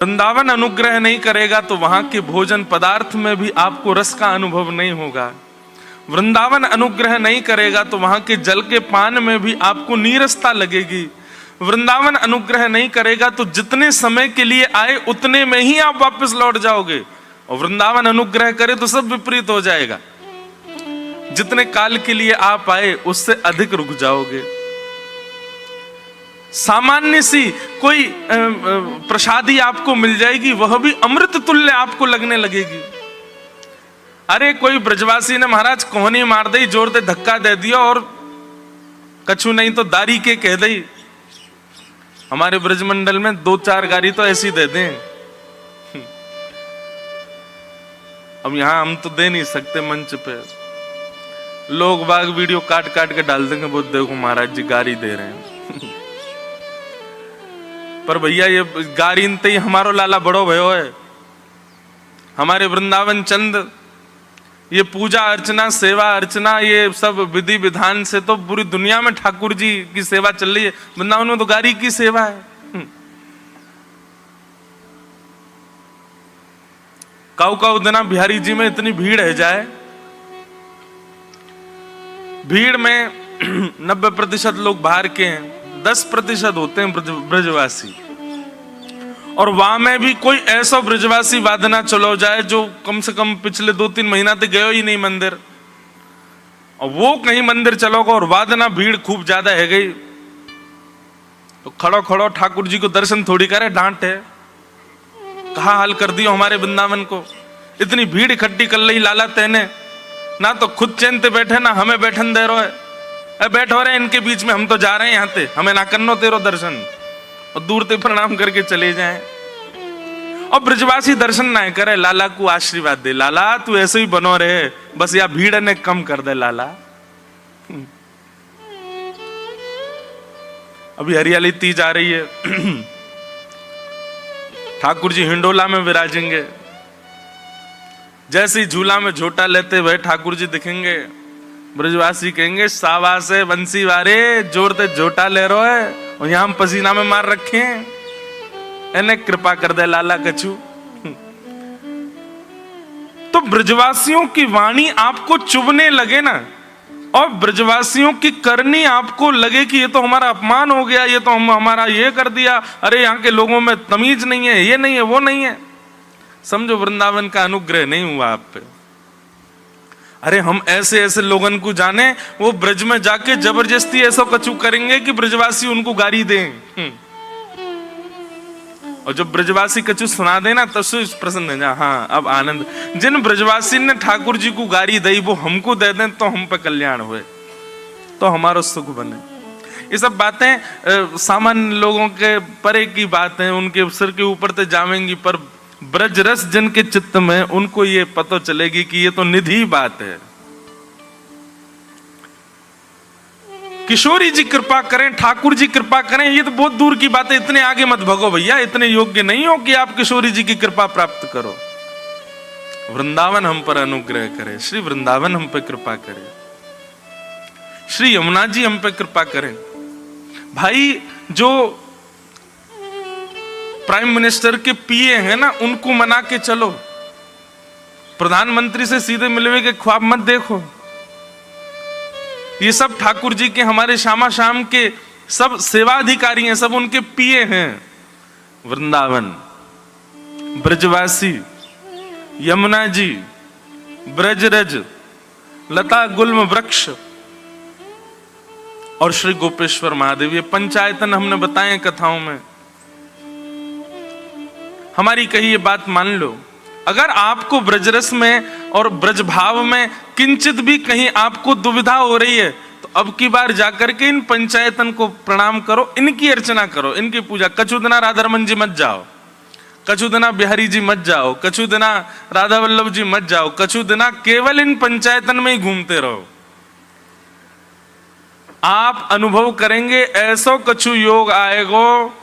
वृंदावन अनुग्रह नहीं करेगा तो वहां के भोजन पदार्थ में भी आपको रस का अनुभव नहीं होगा। वृंदावन अनुग्रह नहीं करेगा तो वहां के जल के पान में भी आपको नीरसता लगेगी। वृंदावन अनुग्रह नहीं करेगा तो जितने समय के लिए आए उतने में ही आप वापस लौट जाओगे, और वृंदावन अनुग्रह करे तो सब विपरीत हो जाएगा। जितने काल के लिए आप आए उससे अधिक रुक जाओगे। सामान्य सी कोई प्रसादी आपको मिल जाएगी, वह भी अमृत तुल्य आपको लगने लगेगी। अरे कोई ब्रजवासी ने महाराज कोहनी मार दी, जोर से धक्का दे दिया और कछु नहीं तो दारी के कह दी। हमारे ब्रजमंडल में 2-4 गाड़ी तो ऐसी दे दें। अब यहां हम तो दे नहीं सकते मंच पे, लोग बाग वीडियो काट काट के डाल देंगे, वो देखो महाराज जी गाड़ी दे रहे हैं। पर भैया ये गाड़ी ही हमारो लाला बड़ो भयो है। हमारे वृंदावन चंद ये पूजा अर्चना सेवा अर्चना ये सब विधि विधान से तो पूरी दुनिया में ठाकुर जी की सेवा चल रही है। वृंदावन में तो गाड़ी की सेवा है। काऊ दिना बिहारी जी में इतनी भीड़ है जाए, भीड़ में 90% लोग बाहर के हैं, 10% होते हैं ब्रजवासी। और वहां में भी कोई ऐसा ब्रजवासी वादना चलो जाए जो कम से कम पिछले 2-3 महीना तक गयो ही नहीं मंदिर, और वो कहीं मंदिर चलोगा और वादना भीड़ खूब ज्यादा है गई तो खड़ो खड़ो ठाकुर जी को दर्शन थोड़ी करे, डांट है। कहा हाल कर दियो हमारे वृंदावन को, इतनी भीड़ इकट्ठी कर ली लाला तेने, ना तो खुद चैन ते बैठे ना हमें बैठन दे रहे। बैठो रहे इनके बीच में, हम तो जा रहे हैं यहाँ ते, हमें ना करनो तेरो दर्शन, और दूर ते प्रणाम करके चले जाएं। और ब्रजवासी दर्शन ना करे, लाला को आशीर्वाद दे, लाला तू ऐसे ही बनो रहे, बस या भीड़ ने कम कर दे लाला। अभी हरियाली तीज आ रही है, ठाकुर जी हिंडोला में विराजेंगे। जैसे ही झूला में झोटा लेते हुए ठाकुर जी दिखेंगे, ब्रजवासी कहेंगे शाबाश है बंसी वारे, जोर से झोटा ले रो है और यहां हम पसीना में मार रखे हैं, इन्हें कृपा कर दे लाला कछु। तो ब्रजवासियों की वाणी आपको चुभने लगे ना, और ब्रजवासियों की करनी आपको लगे कि ये तो हमारा अपमान हो गया, ये तो हमारा ये कर दिया, अरे यहाँ के लोगों में तमीज नहीं है, ये नहीं है वो नहीं है, समझो वृंदावन का अनुग्रह नहीं हुआ आप पे। अरे हम ऐसे ऐसे लोगन को जाने, वो ब्रज में जाके जबरदस्ती ऐसा कछु करेंगे कि ब्रजवासी उनको गाली दें। और जब ब्रजवासी कछु सुना देना तब से प्रसन्न है जा, हाँ अब आनंद। जिन ब्रजवासी ने ठाकुर जी को गाली दी वो हमको दे दें तो हम पे कल्याण हुए, तो हमारा सुख बने। ये सब बातें सामान्य लोगों के परे की बातें, उनके सिर के ऊपर तो जावेंगी, पर ब्रज रस जिनके चित्त में उनको ये पता चलेगी कि ये तो निधि बात है। किशोरी जी कृपा करें, ठाकुर जी कृपा करें, ये तो बहुत दूर की बात है। इतने आगे मत भगो भैया, इतने योग्य नहीं हो कि आप किशोरी जी की कृपा प्राप्त करो। वृंदावन हम पर अनुग्रह करे, श्री वृंदावन हम पे कृपा करे, श्री यमुना जी हम पे कृपा करें। भाई जो प्राइम मिनिस्टर के पीए हैं ना, उनको मना के चलो, प्रधानमंत्री से सीधे मिलवे के ख्वाब मत देखो। ये सब ठाकुर जी के हमारे श्यामा श्याम के सब सेवाधिकारी हैं, सब उनके पीए हैं। वृंदावन, ब्रजवासी, यमुना जी, ब्रजरज, लता गुल्म वृक्ष और श्री गोपेश्वर महादेव, ये पंचायतन हमने बताए कथाओं में। हमारी कही ये बात मान लो, अगर आपको ब्रजरस में और ब्रज भाव में किंचित भी कहीं आपको दुविधा हो रही है तो अब की बार जाकर के इन पंचायतन को प्रणाम करो, इनकी अर्चना करो, इनकी पूजा। कछु दिना राधारमन जी मत जाओ, कछु दिना बिहारी जी मत जाओ, कछु दिना राधा वल्लभ जी मत जाओ, कछु दिना केवल इन पंचायतन में ही घूमते रहो। आप अनुभव करेंगे ऐसा कछु योग आएगो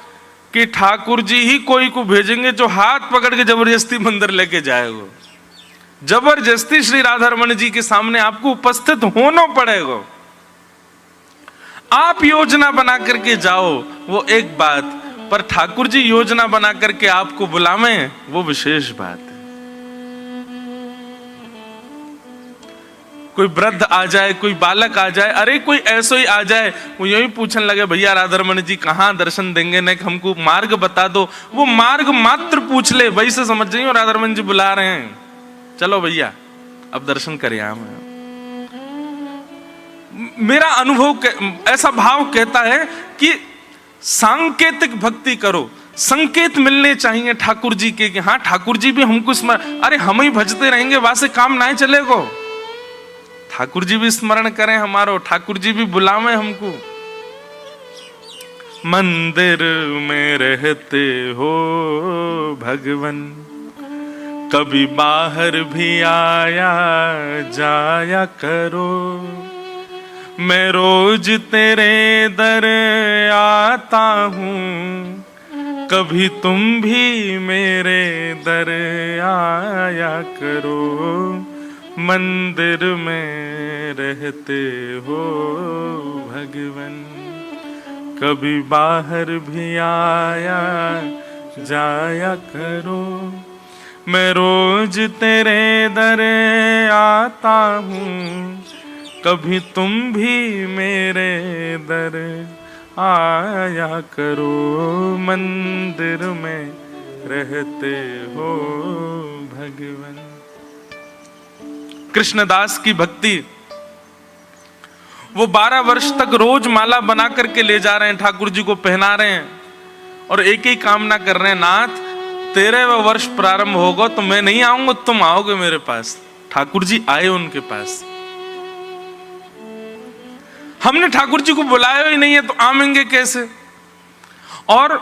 कि ठाकुर जी ही कोई को भेजेंगे जो हाथ पकड़ के जबरदस्ती मंदिर लेके जाएगा। जबरदस्ती श्री राधारमण जी के सामने आपको उपस्थित होना पड़ेगा। आप योजना बना करके जाओ, वो एक बात, पर ठाकुर जी योजना बना करके आपको बुलावें, वो विशेष बात है। कोई वृद्ध आ जाए, कोई बालक आ जाए, अरे कोई ऐसो ही आ जाए, वो यही पूछने लगे भैया राधारमण जी कहाँ दर्शन देंगे, नहीं हमको मार्ग बता दो, वो मार्ग मात्र पूछ ले, वही से समझ जाइए राधारमण जी बुला रहे हैं, चलो भैया अब दर्शन करिए। हम मेरा अनुभव ऐसा भाव कहता है कि सांकेतिक भक्ति करो, संकेत मिलने चाहिए ठाकुर जी के कि हाँ ठाकुर जी भी हमको स्मरण, अरे हम ही भजते रहेंगे वहां से काम ना चलेगो, ठाकुर जी भी स्मरण करें हमारो, ठाकुर जी भी बुलावे हमको। मंदिर में रहते हो भगवन, कभी बाहर भी आया जाया करो, मैं रोज तेरे दर आता हूँ, कभी तुम भी मेरे दर आया करो, मंदिर में रहते हो भगवन, कभी बाहर भी आया जाया करो, मैं रोज तेरे दर आता हूँ, कभी तुम भी मेरे दर आया करो, मंदिर में रहते हो भगवन। कृष्णदास की भक्ति, वो 12 वर्ष तक रोज माला बना करके ले जा रहे हैं, ठाकुर जी को पहना रहे हैं और एक ही कामना कर रहे हैं, नाथ 13वां वर्ष प्रारंभ होगा तो मैं नहीं आऊंगा, तुम आओगे मेरे पास। ठाकुर जी आए उनके पास। हमने ठाकुर जी को बुलाया ही नहीं है तो आएंगे कैसे? और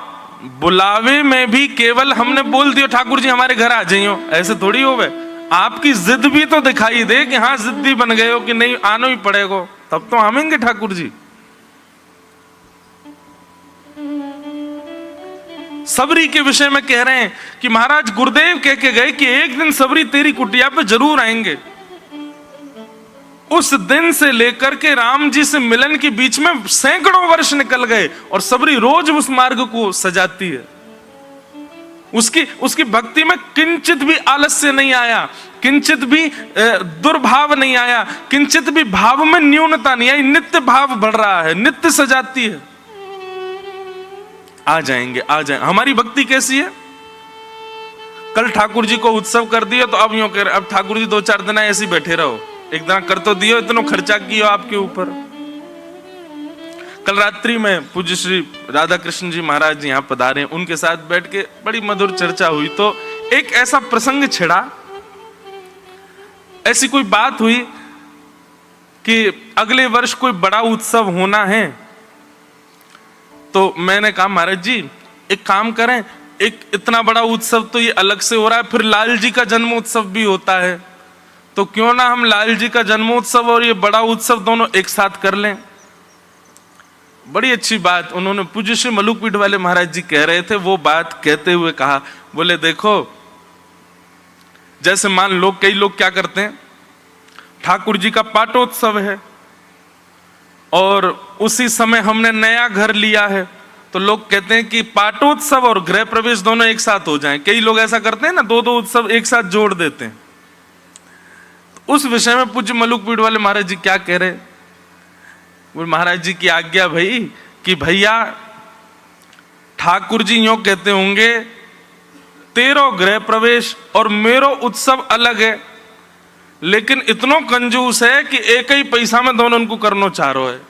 बुलावे में भी केवल हमने बोल दिया ठाकुर जी हमारे घर आ जाइयो, ऐसे थोड़ी हो गए। आपकी जिद भी तो दिखाई दे कि हाँ जिद्दी बन गए हो कि नहीं आना ही पड़ेगा, तब तो आएंगे ठाकुर जी। सबरी के विषय में कह रहे हैं कि महाराज गुरुदेव कह के गए कि एक दिन सबरी तेरी कुटिया पे जरूर आएंगे। उस दिन से लेकर के राम जी से मिलन के बीच में सैकड़ों वर्ष निकल गए और सबरी रोज उस मार्ग को सजाती है। उसकी भक्ति में किंचित भी आलस्य नहीं आया, किंचित भी दुर्भाव नहीं आया, किंचित भी भाव में न्यूनता नहीं आई, नित्य भाव बढ़ रहा है, नित्य सजाती है। आ जाएंगे, आ जाए। हमारी भक्ति कैसी है? कल ठाकुर जी को उत्सव कर दिया तो अब यूं कह रहे अब ठाकुर जी 2-4 दिन ऐसे बैठे रहो, एक दिन कर तो दियो, इतना खर्चा किया आपके ऊपर। कल रात्रि में पूज्य श्री राधा कृष्ण जी महाराज जी यहाँ पधारे, उनके साथ बैठ के बड़ी मधुर चर्चा हुई तो एक ऐसा प्रसंग छिड़ा, ऐसी कोई बात हुई कि अगले वर्ष कोई बड़ा उत्सव होना है। तो मैंने कहा महाराज जी एक काम करें, एक इतना बड़ा उत्सव तो ये अलग से हो रहा है, फिर लाल जी का जन्मोत्सव भी होता है, तो क्यों ना हम लाल जी का जन्मोत्सव और ये बड़ा उत्सव दोनों एक साथ कर लें। बड़ी अच्छी बात उन्होंने, पूज्य श्री मलुकपीठ वाले महाराज जी कह रहे थे, वो बात कहते हुए कहा, बोले देखो जैसे मान लो कई लोग क्या करते हैं, ठाकुर जी का पाटोत्सव है और उसी समय हमने नया घर लिया है, तो लोग कहते हैं कि पाटोत्सव और गृह प्रवेश दोनों एक साथ हो जाएं। कई लोग ऐसा करते हैं ना, 2 उत्सव एक साथ जोड़ देते हैं। उस विषय में पूज्य मलुकपीठ वाले महाराज जी क्या कह रहे, वो महाराज जी की आज्ञा भाई कि भैया ठाकुर जी यूं कहते होंगे तेरो गृह प्रवेश और मेरो उत्सव अलग है, लेकिन इतनो कंजूस है कि एक ही पैसा में दोनों उनको करना चाह रहे है।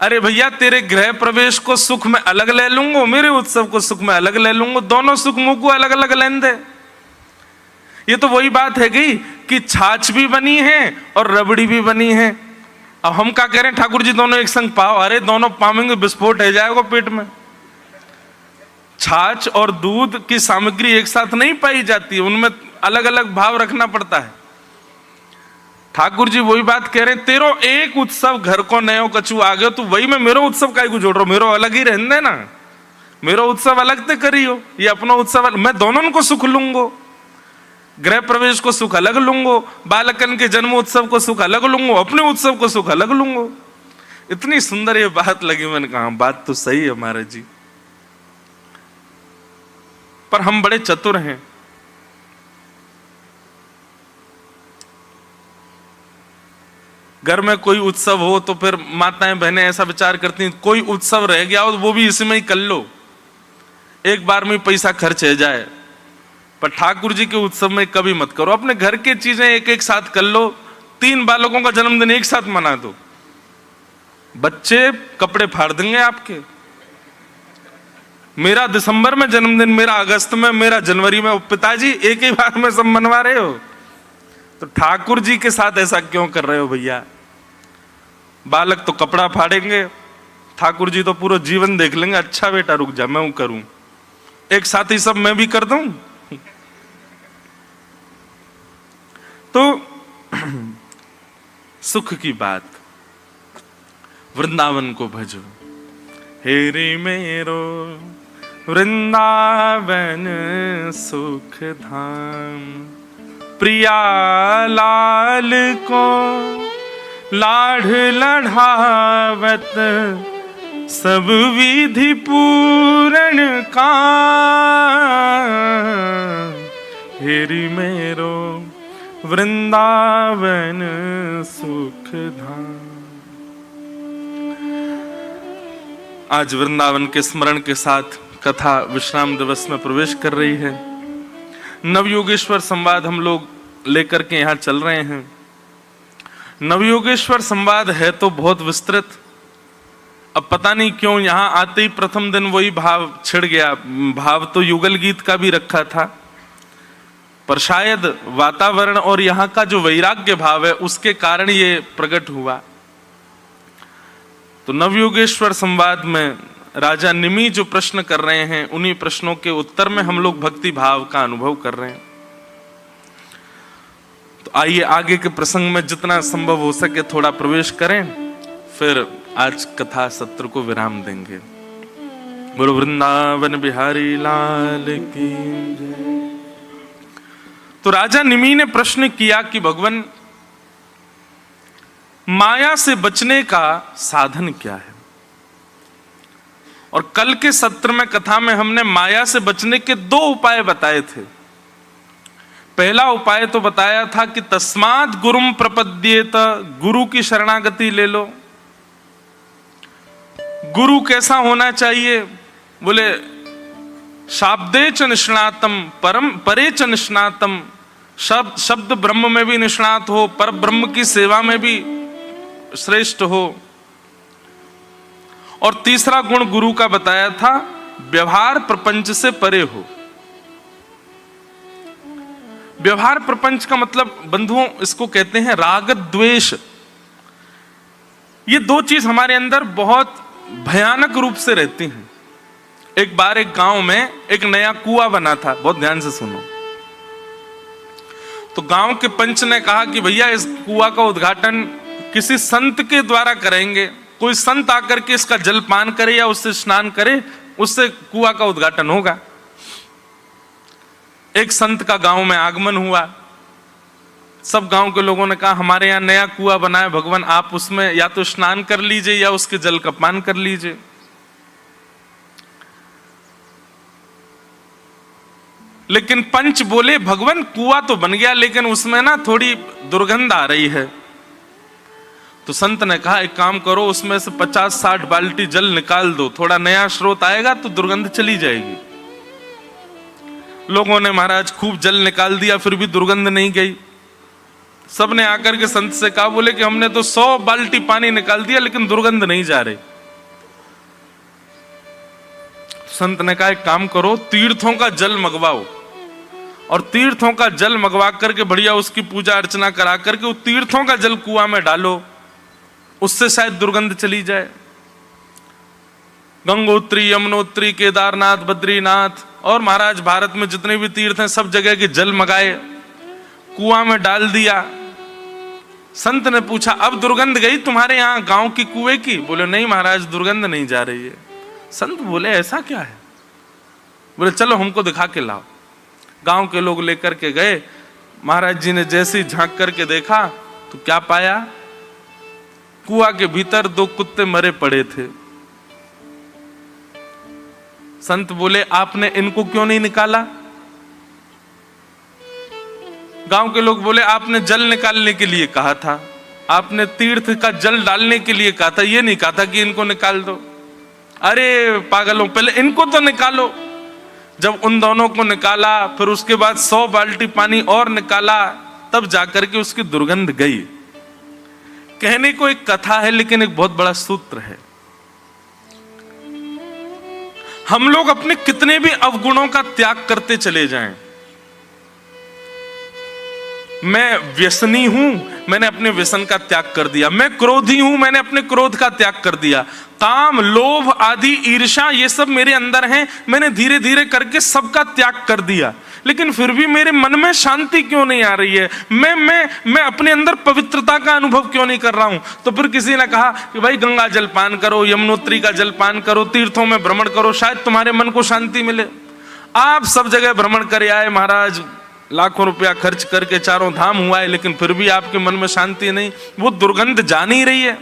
अरे भैया तेरे गृह प्रवेश को सुख में अलग ले लूंगा, मेरे उत्सव को सुख में अलग ले लूंगा, दोनों सुख मुंह को अलग अलग लेन दे। ये तो वही बात है गई कि छाछ भी बनी है और रबड़ी भी बनी है। अब हम क्या कह रहे हैं, ठाकुर जी दोनों एक संग पाओ, अरे दोनों पावेंगे विस्फोट हो जाएगा पेट में। छाछ और दूध की सामग्री एक साथ नहीं पाई जाती, उनमें अलग अलग भाव रखना पड़ता है। ठाकुर जी वही बात कह रहे हैं, तेरो एक उत्सव घर को नयो कछु आ गयो, तो वही में मेरो उत्सव काहे को जोड़ रहा हूं, मेरो अलग ही रहने देना, मेरो उत्सव अलग ते करियो, ये अपना उत्सव मैं दोनों को सुख लूंगो, गृह प्रवेश को सुख अलग लूंगो, बालकन के जन्म उत्सव को सुख अलग लूंगो, अपने उत्सव को सुख अलग लूंगो। इतनी सुंदर ये बात लगी, मैंने कहा बात तो सही है महाराज जी, पर हम बड़े चतुर हैं। घर में कोई उत्सव हो तो फिर माताएं बहनें ऐसा विचार करती हैं, कोई उत्सव रह गया हो तो वो भी इसमें ही कर लो, एक बार में पैसा खर्च हो जाए। पर ठाकुर जी के उत्सव में कभी मत करो, अपने घर की चीजें एक एक साथ कर लो। 3 बालकों का जन्मदिन एक साथ मना दो, बच्चे कपड़े फाड़ देंगे आपके। मेरा दिसंबर में जन्मदिन, मेरा अगस्त में, मेरा जनवरी में, पिताजी एक ही बार में सब मनवा रहे हो, तो ठाकुर जी के साथ ऐसा क्यों कर रहे हो भैया? बालक तो कपड़ा फाड़ेंगे, ठाकुर जी तो पूरा जीवन देख लेंगे। अच्छा बेटा रुक जा, मैं करूं, एक साथ ही सब मैं भी कर दूं। तो सुख की बात, वृंदावन को भजो, हेरी मेरो वृंदावन सुख धाम, प्रिया लाल को लाढ़ लढ़ावत, सब विधि पूर्ण का, हेरी मेरो वृंदावन सुख धाम। आज वृंदावन के स्मरण के साथ कथा विश्राम दिवस में प्रवेश कर रही है। नवयोगेश्वर संवाद हम लोग लेकर के यहाँ चल रहे हैं। नवयोगेश्वर संवाद है तो बहुत विस्तृत, अब पता नहीं क्यों यहाँ आते ही प्रथम दिन वही भाव छिड़ गया। भाव तो युगल गीत का भी रखा था, पर शायद वातावरण और यहाँ का जो वैराग्य भाव है उसके कारण ये प्रकट हुआ। तो नवयोगेश्वर संवाद में राजा निमि जो प्रश्न कर रहे हैं, उन्हीं प्रश्नों के उत्तर में हम लोग भक्ति भाव का अनुभव कर रहे हैं। तो आइए आगे के प्रसंग में जितना संभव हो सके थोड़ा प्रवेश करें, फिर आज कथा सत्र को विराम देंगे। बोलो वृंदावन बिहारी लाल की जय। तो राजा निमि ने प्रश्न किया कि भगवान, माया से बचने का साधन क्या है? और कल के सत्र में कथा में हमने माया से बचने के 2 उपाय बताए थे। पहला उपाय तो बताया था कि तस्मात् गुरुम प्रपद्येत, गुरु की शरणागति ले लो। गुरु कैसा होना चाहिए? बोले शाब्दे च निष्णातम परम परे च निष्णातम, शब्द ब्रह्म में भी निष्णात हो, पर ब्रह्म की सेवा में भी श्रेष्ठ हो। और तीसरा गुण गुरु का बताया था, व्यवहार प्रपंच से परे हो। व्यवहार प्रपंच का मतलब बंधुओं इसको कहते हैं राग द्वेष। ये 2 चीज हमारे अंदर बहुत भयानक रूप से रहती हैं। एक बार एक गांव में एक नया कुआं बना था, बहुत ध्यान से सुनो। तो गांव के पंच ने कहा कि भैया इस कुआं का उद्घाटन किसी संत के द्वारा करेंगे, कोई संत आकर के इसका जल पान करे या उससे स्नान करे, उससे कुआं का उद्घाटन होगा। एक संत का गांव में आगमन हुआ। सब गांव के लोगों ने कहा हमारे यहाँ नया कुआं बना है भगवान, आप उसमें या तो स्नान कर लीजिए या उसके जल का पान कर लीजिए। लेकिन पंच बोले भगवान कुआं तो बन गया, लेकिन उसमें ना थोड़ी दुर्गंध आ रही है। तो संत ने कहा एक काम करो, उसमें से 50-60 बाल्टी जल निकाल दो, थोड़ा नया स्रोत आएगा तो दुर्गंध चली जाएगी। लोगों ने महाराज खूब जल निकाल दिया, फिर भी दुर्गंध नहीं गई। सबने आकर के संत से कहा, बोले कि हमने तो 100 बाल्टी पानी निकाल दिया लेकिन दुर्गंध नहीं जा रही। संत ने कहा एक काम करो, तीर्थों का जल मंगवाओ, और तीर्थों का जल मंगवा करके बढ़िया उसकी पूजा अर्चना करा करके उस तीर्थों का जल कुआं में डालो, उससे शायद दुर्गंध चली जाए। गंगोत्री, यमुनोत्री, केदारनाथ, बद्रीनाथ और महाराज भारत में जितने भी तीर्थ हैं सब जगह के जल मंगाए, कुआं में डाल दिया। संत ने पूछा अब दुर्गंध गई तुम्हारे यहाँ गांव की कुएं की? बोले नहीं महाराज दुर्गंध नहीं जा रही है। संत बोले ऐसा क्या है? बोले चलो हमको दिखा के लाओ। गांव के लोग लेकर के गए। महाराज जी ने जैसे ही झांक करके देखा तो क्या पाया? कुआं के भीतर 2 कुत्ते मरे पड़े थे। संत बोले, आपने इनको क्यों नहीं निकाला? गांव के लोग बोले, आपने जल निकालने के लिए कहा था, आपने तीर्थ का जल डालने के लिए कहा था, ये नहीं कहा था कि इनको निकाल दो। अरे पागलों, पहले इनको तो निकालो। जब उन दोनों को निकाला, फिर उसके बाद 100 बाल्टी पानी और निकाला, तब जाकर के उसकी दुर्गंध गई। कहने को एक कथा है, लेकिन एक बहुत बड़ा सूत्र है। हम लोग अपने कितने भी अवगुणों का त्याग करते चले जाएं, मैं व्यसनी हूं, मैंने अपने व्यसन का त्याग कर दिया। मैं क्रोधी हूं, मैंने अपने क्रोध का त्याग कर दिया। काम, लोभ आदि, ईर्ष्या, ये सब मेरे अंदर हैं, मैंने धीरे धीरे करके सबका त्याग कर दिया। लेकिन फिर भी मेरे मन में शांति क्यों नहीं आ रही है? मैं अपने अंदर पवित्रता का अनुभव क्यों नहीं कर रहा हूं? तो फिर किसी ने कहा कि भाई गंगा जल पान करो, यमुनोत्री का जल पान करो, तीर्थों में भ्रमण करो, शायद तुम्हारे मन को शांति मिले। आप सब जगह भ्रमण कर आए महाराज, लाखों रुपया खर्च करके चारों धाम हुआ है, लेकिन फिर भी आपके मन में शांति नहीं, वो दुर्गंध जा नहीं रही है।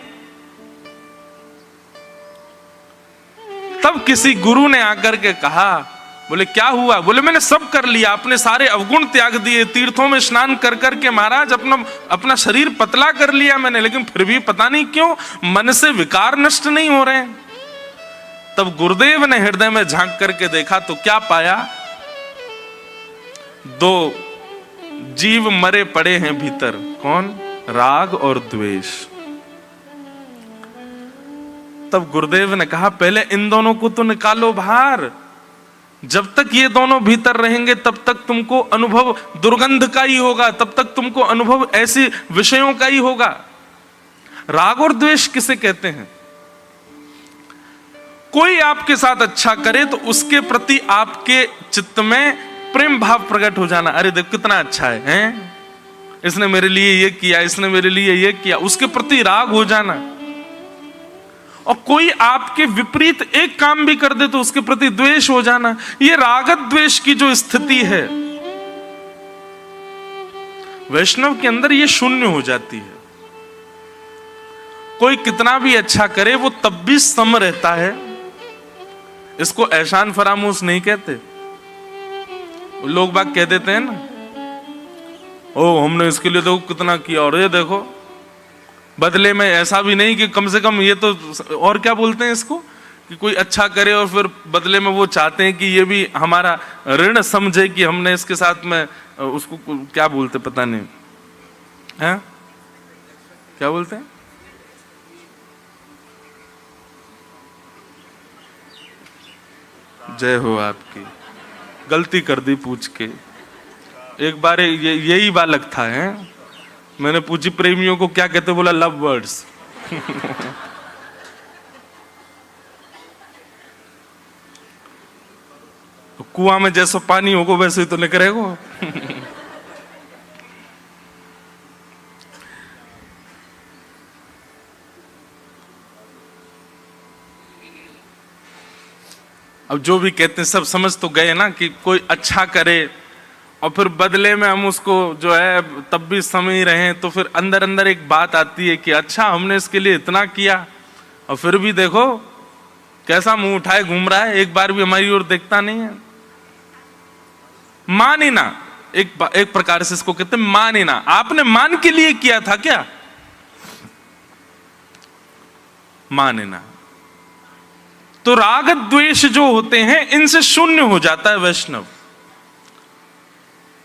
तब किसी गुरु ने आकर के कहा, बोले क्या हुआ? बोले मैंने सब कर लिया, अपने सारे अवगुण त्याग दिए, तीर्थों में स्नान कर करके महाराज अपना शरीर पतला कर लिया मैंने, लेकिन फिर भी पता नहीं क्यों मन से विकार नष्ट नहीं हो रहे। तब गुरुदेव ने हृदय में झांक करके देखा तो क्या पाया? 2 जीव मरे पड़े हैं भीतर। कौन? राग और द्वेष। तब गुरुदेव ने कहा, पहले इन दोनों को तो निकालो बाहर। जब तक ये दोनों भीतर रहेंगे तब तक तुमको अनुभव दुर्गंध का ही होगा, तब तक तुमको अनुभव ऐसे विषयों का ही होगा। राग और द्वेष किसे कहते हैं? कोई आपके साथ अच्छा करे तो उसके प्रति आपके चित्त में प्रेम भाव प्रकट हो जाना। अरे देख कितना अच्छा है, हैं? इसने मेरे लिए ये किया, इसने मेरे लिए ये किया, उसके प्रति राग हो जाना। और कोई आपके विपरीत एक काम भी कर दे तो उसके प्रति द्वेष हो जाना। ये रागत द्वेष की जो स्थिति है वैष्णव के अंदर, ये शून्य हो जाती है। कोई कितना भी अच्छा करे वो तब भी सम रहता है। इसको ऐशान फरामोश नहीं कहते। लोग बाग कह देते हैं ना, ओ हमने इसके लिए देखो कितना किया, और ये देखो बदले में ऐसा भी नहीं कि कम से कम ये तो, और क्या बोलते हैं इसको, कि कोई अच्छा करे और फिर बदले में वो चाहते हैं कि ये भी हमारा ऋण समझे कि हमने इसके साथ में, उसको क्या बोलते पता नहीं है, क्या बोलते हैं? जय हो आपकी। गलती कर दी पूछ के। एक बार यही बालक था, है? मैंने पूछी प्रेमियों को क्या कहते, बोला लव बर्ड्स। तो कुआं में जैसा पानी होगा वैसे ही तो निकलेगा। अब जो भी कहते हैं सब समझ तो गए ना, कि कोई अच्छा करे और फिर बदले में हम उसको जो है तब भी समझ रहे हैं, तो फिर अंदर अंदर एक बात आती है कि अच्छा हमने इसके लिए इतना किया और फिर भी देखो कैसा मुंह उठाए घूम रहा है, एक बार भी हमारी ओर देखता नहीं है। मानिना, एक प्रकार से इसको कहते हैं मानिना। आपने मान के लिए किया था क्या? मानिना। तो राग द्वेष जो होते हैं इनसे शून्य हो जाता है वैष्णव।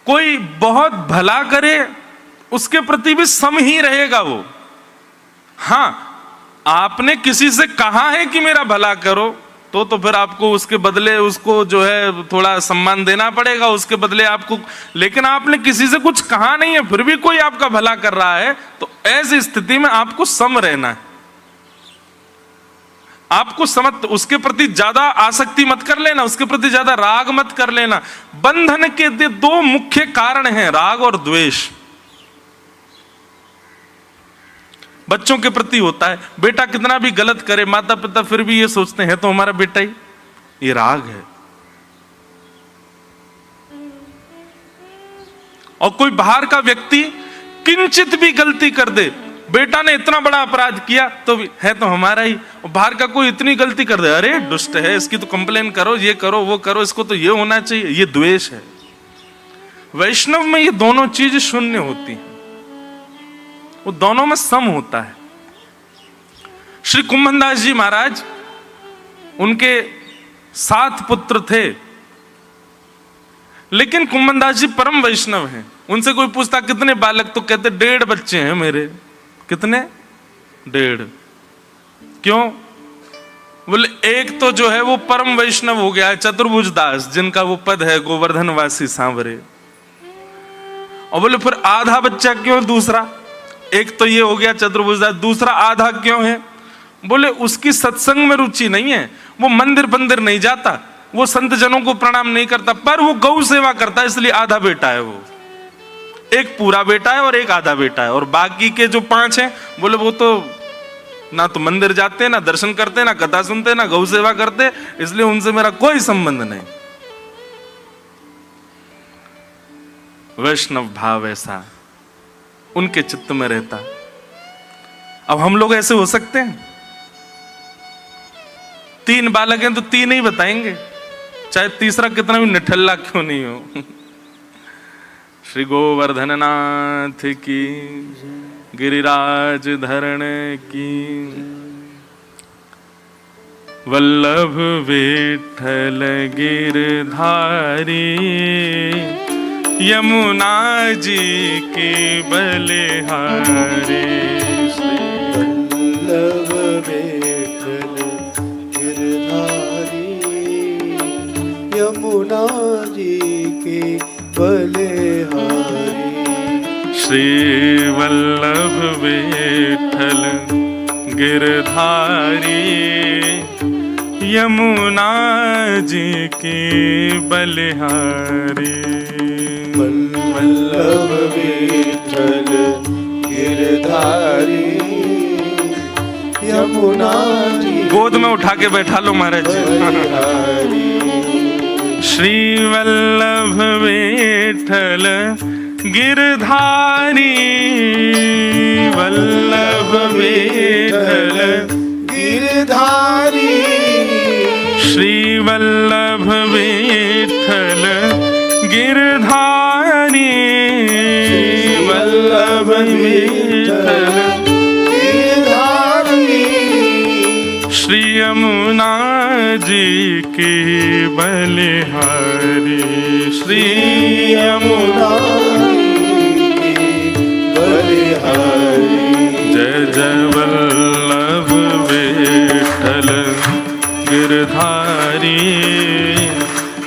कोई बहुत भला करे उसके प्रति भी सम ही रहेगा वो। हां, आपने किसी से कहा है कि मेरा भला करो, तो फिर आपको उसके बदले उसको जो है थोड़ा सम्मान देना पड़ेगा उसके बदले आपको। लेकिन आपने किसी से कुछ कहा नहीं है, फिर भी कोई आपका भला कर रहा है, तो ऐसी स्थिति में आपको सम रहना है। आपको समझ, उसके प्रति ज्यादा आसक्ति मत कर लेना, उसके प्रति ज्यादा राग मत कर लेना। बंधन के 2 मुख्य कारण हैं, राग और द्वेष। बच्चों के प्रति होता है, बेटा कितना भी गलत करे माता पिता फिर भी ये सोचते हैं तो हमारा बेटा ही, ये राग है। और कोई बाहर का व्यक्ति किंचित भी गलती कर दे, बेटा ने इतना बड़ा अपराध किया तो भी है तो हमारा ही, और बाहर का कोई इतनी गलती कर दे, अरे दुष्ट है, इसकी तो कंप्लेन करो, ये करो वो करो, इसको तो ये होना चाहिए, ये द्वेष है। वैष्णव में ये दोनों चीज शून्य होती हैं, वो दोनों में सम होता है। श्री कुंभनदास जी महाराज, उनके 7 पुत्र थे, लेकिन कुंभनदास जी परम वैष्णव हैं। उनसे कोई पूछता कितने बालक, तो कहते 1.5 बच्चे हैं मेरे। कितने? 1.5। क्यों? बोले एक तो जो है वो परम वैष्णव हो गया है, चतुर्भुज दास, जिनका वो पद है गोवर्धनवासी सांवरे। और बोले फिर आधा बच्चा क्यों दूसरा? एक तो ये हो गया चतुर्भुज दास, दूसरा आधा क्यों है? बोले उसकी सत्संग में रुचि नहीं है, वो मंदिर बंदिर नहीं जाता, वो संत जनों को प्रणाम नहीं करता, पर वो गौ सेवा करता है, इसलिए आधा बेटा है वो। एक पूरा बेटा है और एक आधा बेटा है, और बाकी के जो 5 हैं, बोले वो तो ना तो मंदिर जाते, ना दर्शन करते, ना कथा सुनते, ना गौ सेवा करते, इसलिए उनसे मेरा कोई संबंध नहीं। वैष्णव भाव ऐसा उनके चित्त में रहता। अब हम लोग ऐसे हो सकते हैं? 3 बालक हैं तो 3 ही बताएंगे, चाहे तीसरा कितना भी निठल्ला क्यों नहीं हो। श्री गोवर्धन नाथ की, गिरिराज धरण की, वल्लभ विठ्ठल गिरधारी, यमुना जी के बलिहारी। वल्लभ विठ्ठल गिरधारी, यमुना जी के बलिहारी। श्री वल्लभ विठ्ठल गिरधारी, यमुना जी के बलिहारी। वल्लभ विठ्ठल गिरधारी, यमुना जी गोद में उठा के बैठा लो महाराज जी। श्री वल्लभ विठ्ठल गिरधारी, वल्लभ विठ्ठल गिरधारी, श्री वल्लभ विठ्ठल गिरधारी, वल्लभ विठ्ठल गिरधारी। श्री यमुना जी के बलिहारी, श्री यमुना बलिहारी। जय जय वल्लभ विठ्ठल गिरधारी,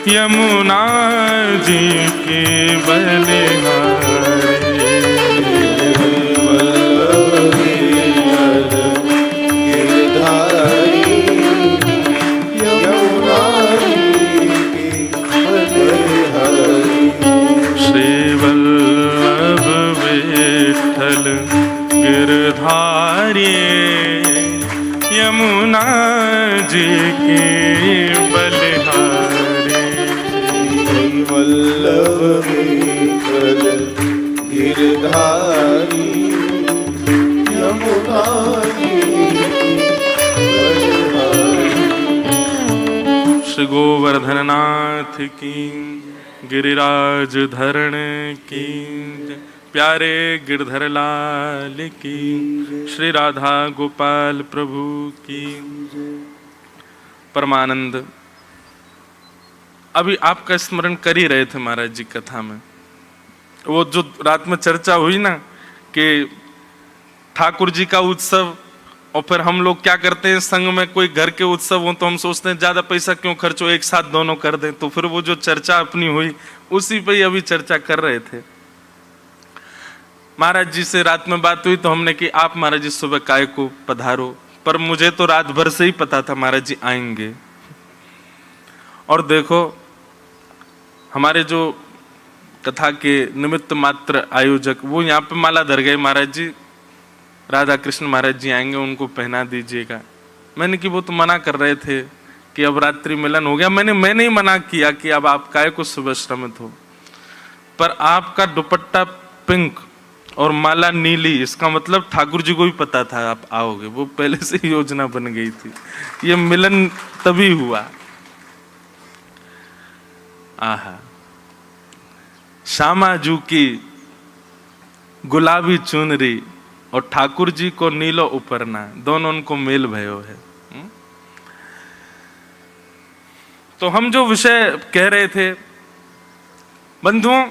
यमुना जी के बलिहारी। वल्लभ विठ्ठल गिरधारी, यमुना जी के बलिहारी। श्री वल्लभ विठ्ठल गिरधारी, यमुना जी के बलिहारी। वल्लभ विठ्ठल गिरधारी, यमुना जी के बलिहारी। श्री गोवर्धन नाथ की, गिरिराज धरण की, प्यारे गिरधर लाल की, श्री राधा गोपाल प्रभु की। परमानंद अभी आपका स्मरण कर ही रहे थे महाराज जी कथा में। वो जो रात में चर्चा हुई ना कि ठाकुर जी का उत्सव, और फिर हम लोग क्या करते हैं संघ में, कोई घर के उत्सव हो तो हम सोचते हैं ज्यादा पैसा क्यों खर्च हो, एक साथ दोनों कर दें। तो फिर वो जो चर्चा अपनी हुई उसी पे ही अभी चर्चा कर रहे थे। महाराज जी से रात में बात हुई तो हमने कि आप महाराज जी सुबह काय को पधारो, पर मुझे तो रात भर से ही पता था महाराज जी आएंगे। और देखो हमारे जो कथा के निमित्त मात्र आयोजक वो यहाँ पे माला धर गए, महाराज जी राधा कृष्ण महाराज जी आएंगे उनको पहना दीजिएगा। मैंने कि वो तो मना कर रहे थे कि अब रात्रि मिलन हो गया। मैंने ही मना किया कि अब आप काय को सुबह श्रमित हो, पर आपका दुपट्टा पिंक और माला नीली, इसका मतलब ठाकुर जी को भी पता था आप आओगे, वो पहले से ही योजना बन गई थी। ये मिलन तभी हुआ। आहा, श्यामा जू की गुलाबी चुनरी और ठाकुर जी को नीलो उपरना, दोनों उनको मेल भयो है। तो हम जो विषय कह रहे थे बंधुओं,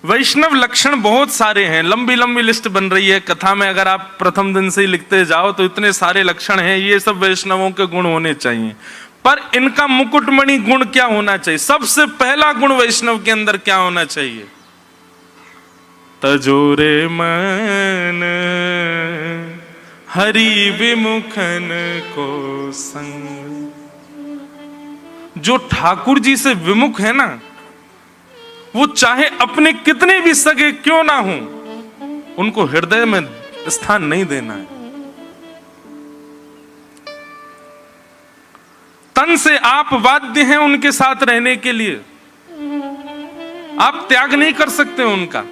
वैष्णव लक्षण बहुत सारे हैं, लंबी लंबी लिस्ट बन रही है कथा में। अगर आप प्रथम दिन से ही लिखते जाओ तो इतने सारे लक्षण हैं, ये सब वैष्णवों के गुण होने चाहिए। पर इनका मुकुटमणि गुण क्या होना चाहिए? सबसे पहला गुण वैष्णव के अंदर क्या होना चाहिए? तजोरे मन हरि विमुखन को संग। जो ठाकुर जी से विमुख है ना, वो चाहे अपने कितने भी सगे क्यों ना हो, उनको हृदय में स्थान नहीं देना है। तन से आप बाध्य हैं उनके साथ रहने के लिए, आप त्याग नहीं कर सकते उनका।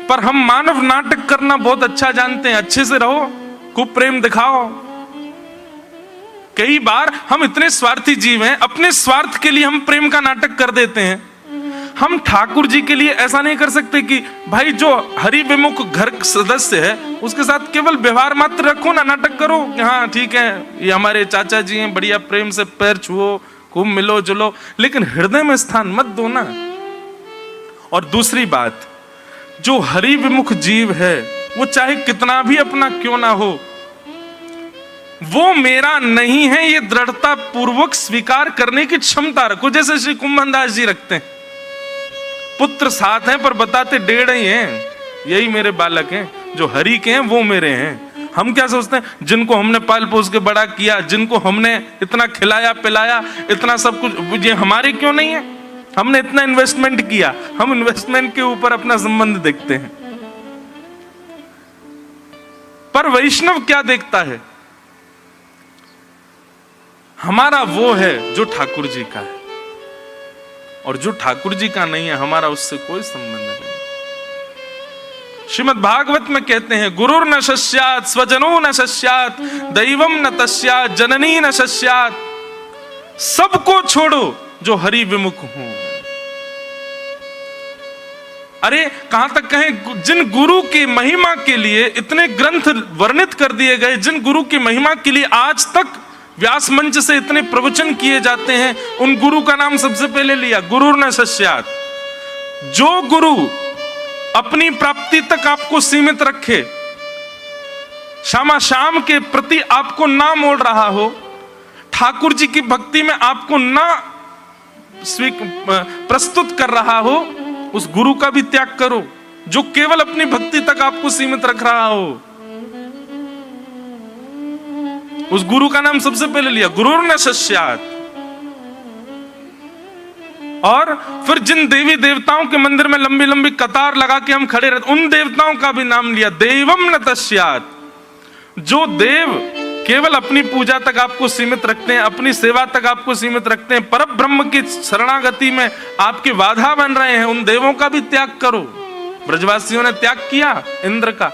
पर हम मानव नाटक करना बहुत अच्छा जानते हैं, अच्छे से रहो, खूब प्रेम दिखाओ। कई बार हम इतने स्वार्थी जीव हैं, अपने स्वार्थ के लिए हम प्रेम का नाटक कर देते हैं। हम ठाकुर जी के लिए ऐसा नहीं कर सकते कि भाई जो हरि विमुख घर सदस्य है उसके साथ केवल व्यवहार मात्र रखो ना, नाटक करो कि हाँ ठीक है ये हमारे चाचा जी हैं, बढ़िया प्रेम से पैर छुओ, खूब मिलो जुलो, लेकिन हृदय में स्थान मत दो ना। और दूसरी बात, जो हरि विमुख जीव है वो चाहे कितना भी अपना क्यों ना हो, वो मेरा नहीं है, ये दृढ़ता पूर्वक स्वीकार करने की क्षमता रखो। जैसे श्री कुंभन दास जी रखते हैं, पुत्र साथ हैं पर बताते 1.5 ही हैं, यही मेरे बालक हैं, जो हरि के हैं वो मेरे हैं। हम क्या सोचते हैं, जिनको हमने पाल पोस के बड़ा किया, जिनको हमने इतना खिलाया पिलाया, इतना सब कुछ, ये हमारे क्यों नहीं है? हमने इतना इन्वेस्टमेंट किया, हम इन्वेस्टमेंट के ऊपर अपना संबंध देखते हैं। पर वैष्णव क्या देखता है? हमारा वो है जो ठाकुर जी का है, और जो ठाकुर जी का नहीं है हमारा उससे कोई संबंध नहीं। श्रीमद् भागवत में कहते हैं, गुरुर न शस्यात् स्वजनो न शस्यात् दैवम न तस्यात् जननी न शस्यात्। सबको छोड़ो जो हरि विमुख हो। अरे कहां तक कहें, जिन गुरु की महिमा के लिए इतने ग्रंथ वर्णित कर दिए गए, जिन गुरु की महिमा के लिए आज तक व्यास मंच से इतने प्रवचन किए जाते हैं, उन गुरु का नाम सबसे पहले लिया, गुरुर न शस्यात्। जो गुरु अपनी प्राप्ति तक आपको सीमित रखे, श्यामा श्याम के प्रति आपको ना मोड़ रहा हो, ठाकुर जी की भक्ति में आपको ना प्रस्तुत कर रहा हो, उस गुरु का भी त्याग करो जो केवल अपनी भक्ति तक आपको सीमित रख रहा हो। उस गुरु का नाम सबसे पहले लिया, गुरुर न शस्यात्। और फिर जिन देवी देवताओं के मंदिर में लंबी लंबी कतार लगा के हम खड़े रहते, उन देवताओं का भी नाम लिया, देवम न तस्यात्। जो देव केवल अपनी पूजा तक आपको सीमित रखते हैं, अपनी सेवा तक आपको सीमित रखते हैं, परम ब्रह्म की शरणागति में आपके बाधा बन रहे हैं, उन देवों का भी त्याग करो। ब्रजवासियों ने त्याग किया इंद्र का।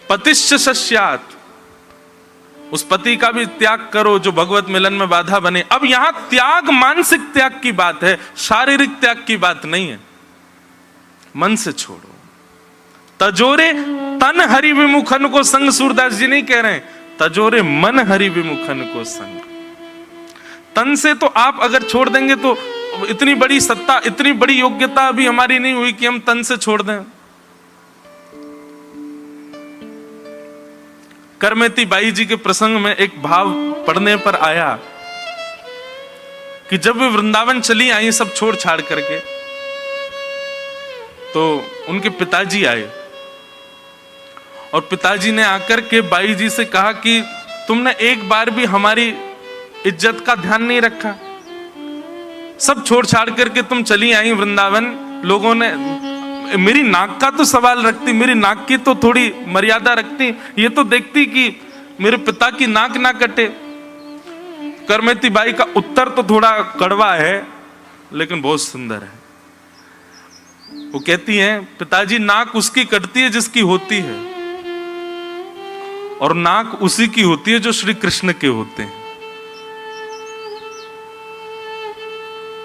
पतिश्च शस्यात्, उस पति का भी त्याग करो जो भगवत मिलन में बाधा बने। अब यहां त्याग मानसिक त्याग की बात है, शारीरिक त्याग की बात नहीं है। मन से छोड़ो। तजोरे तन हरि विमुखन को संग, सूरदास जी नहीं कह रहे हैं, तजोरे मन हरि विमुखन को संग। तन से तो आप अगर छोड़ देंगे तो इतनी बड़ी सत्ता, इतनी बड़ी योग्यता अभी हमारी नहीं हुई कि हम तन से छोड़ दें। करमेती बाई जी के प्रसंग में एक भाव पढ़ने पर आया कि जब वे वृंदावन चली आई सब छोड़ छाड़ करके, तो उनके पिताजी आए और पिताजी ने आकर के बाई जी से कहा कि तुमने एक बार भी हमारी इज्जत का ध्यान नहीं रखा, सब छोड़ छाड़ करके तुम चली आई वृंदावन। लोगों ने मेरी नाक का तो सवाल रखती, मेरी नाक की तो थोड़ी मर्यादा रखती, ये तो देखती कि मेरे पिता की नाक ना कटे। करमेती बाई का उत्तर तो थोड़ा कड़वा है, लेकिन बहुत सुंदर है। वो कहती हैं, पिताजी नाक उसकी कटती है जिसकी होती है, और नाक उसी की होती है जो श्री कृष्ण के होते हैं।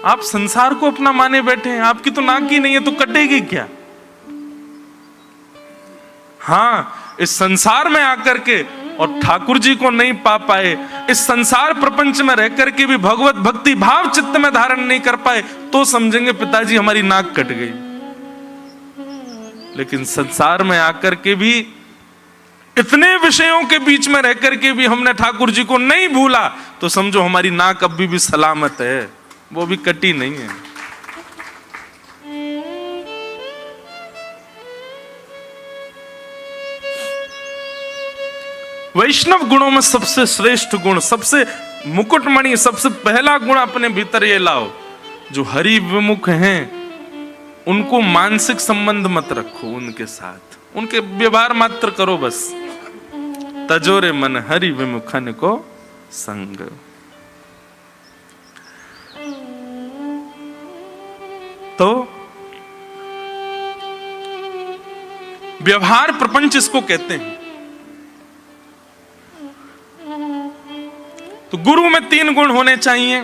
आप संसार को अपना माने बैठे हैं, आपकी तो नाक ही नहीं है तो कटेगी क्या? हाँ, इस संसार में आकर के और ठाकुर जी को नहीं पा पाए, इस संसार प्रपंच में रह करके भी भगवत भक्ति भाव चित्त में धारण नहीं कर पाए, तो समझेंगे पिताजी हमारी नाक कट गई। लेकिन संसार में आकर के भी, इतने विषयों के बीच में रह करके भी हमने ठाकुर जी को नहीं भूला, तो समझो हमारी नाक अभी भी सलामत है, वो भी कटी नहीं है। वैष्णव गुणों में सबसे श्रेष्ठ गुण, सबसे मुकुटमणि, सबसे पहला गुण अपने भीतर ये लाओ, जो हरि विमुख हैं उनको मानसिक संबंध मत रखो, उनके साथ उनके व्यवहार मात्र करो बस। तजोरे मन हरि विमुखन को संग। तो व्यवहार प्रपंच इसको कहते हैं। तो गुरु में 3 गुण होने चाहिए,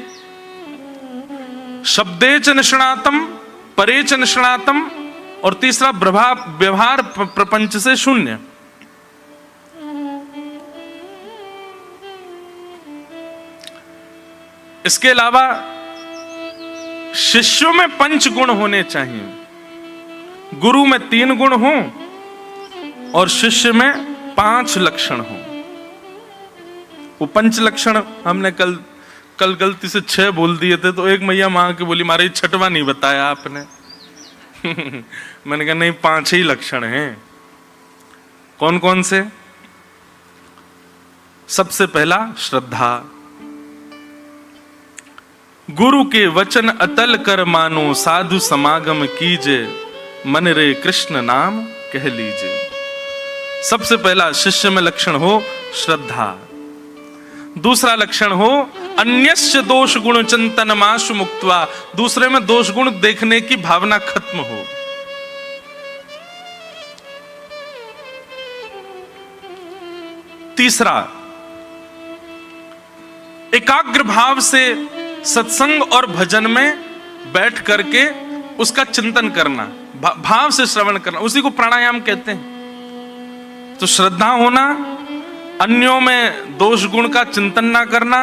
शब्देच निष्णातम, परेच निष्णातम, और तीसरा व्यवहार प्रपंच से शून्य। इसके अलावा शिष्यों में 5 गुण होने चाहिए, गुरु में 3 गुण हो और शिष्य में 5 लक्षण हो। वो 5 लक्षण हमने कल गलती से 6 बोल दिए थे, तो एक मैया मां की बोली मारे 6वां नहीं बताया आपने। मैंने कहा नहीं, 5 ही लक्षण हैं। कौन कौन से? सबसे पहला श्रद्धा, गुरु के वचन अतल कर मानो, साधु समागम कीजे, मन रे कृष्ण नाम कह लीजिए। सबसे पहला शिष्य में लक्षण हो श्रद्धा। दूसरा लक्षण हो अन्यस्य दोष गुण चिंतन माशु मुक्त्वा, दूसरे में दोष गुण देखने की भावना खत्म हो। तीसरा, एकाग्र भाव से सत्संग और भजन में बैठ करके उसका चिंतन करना, भाव से श्रवण करना, उसी को प्राणायाम कहते हैं। तो श्रद्धा होना, अन्यों में दोष गुण का चिंतन ना करना,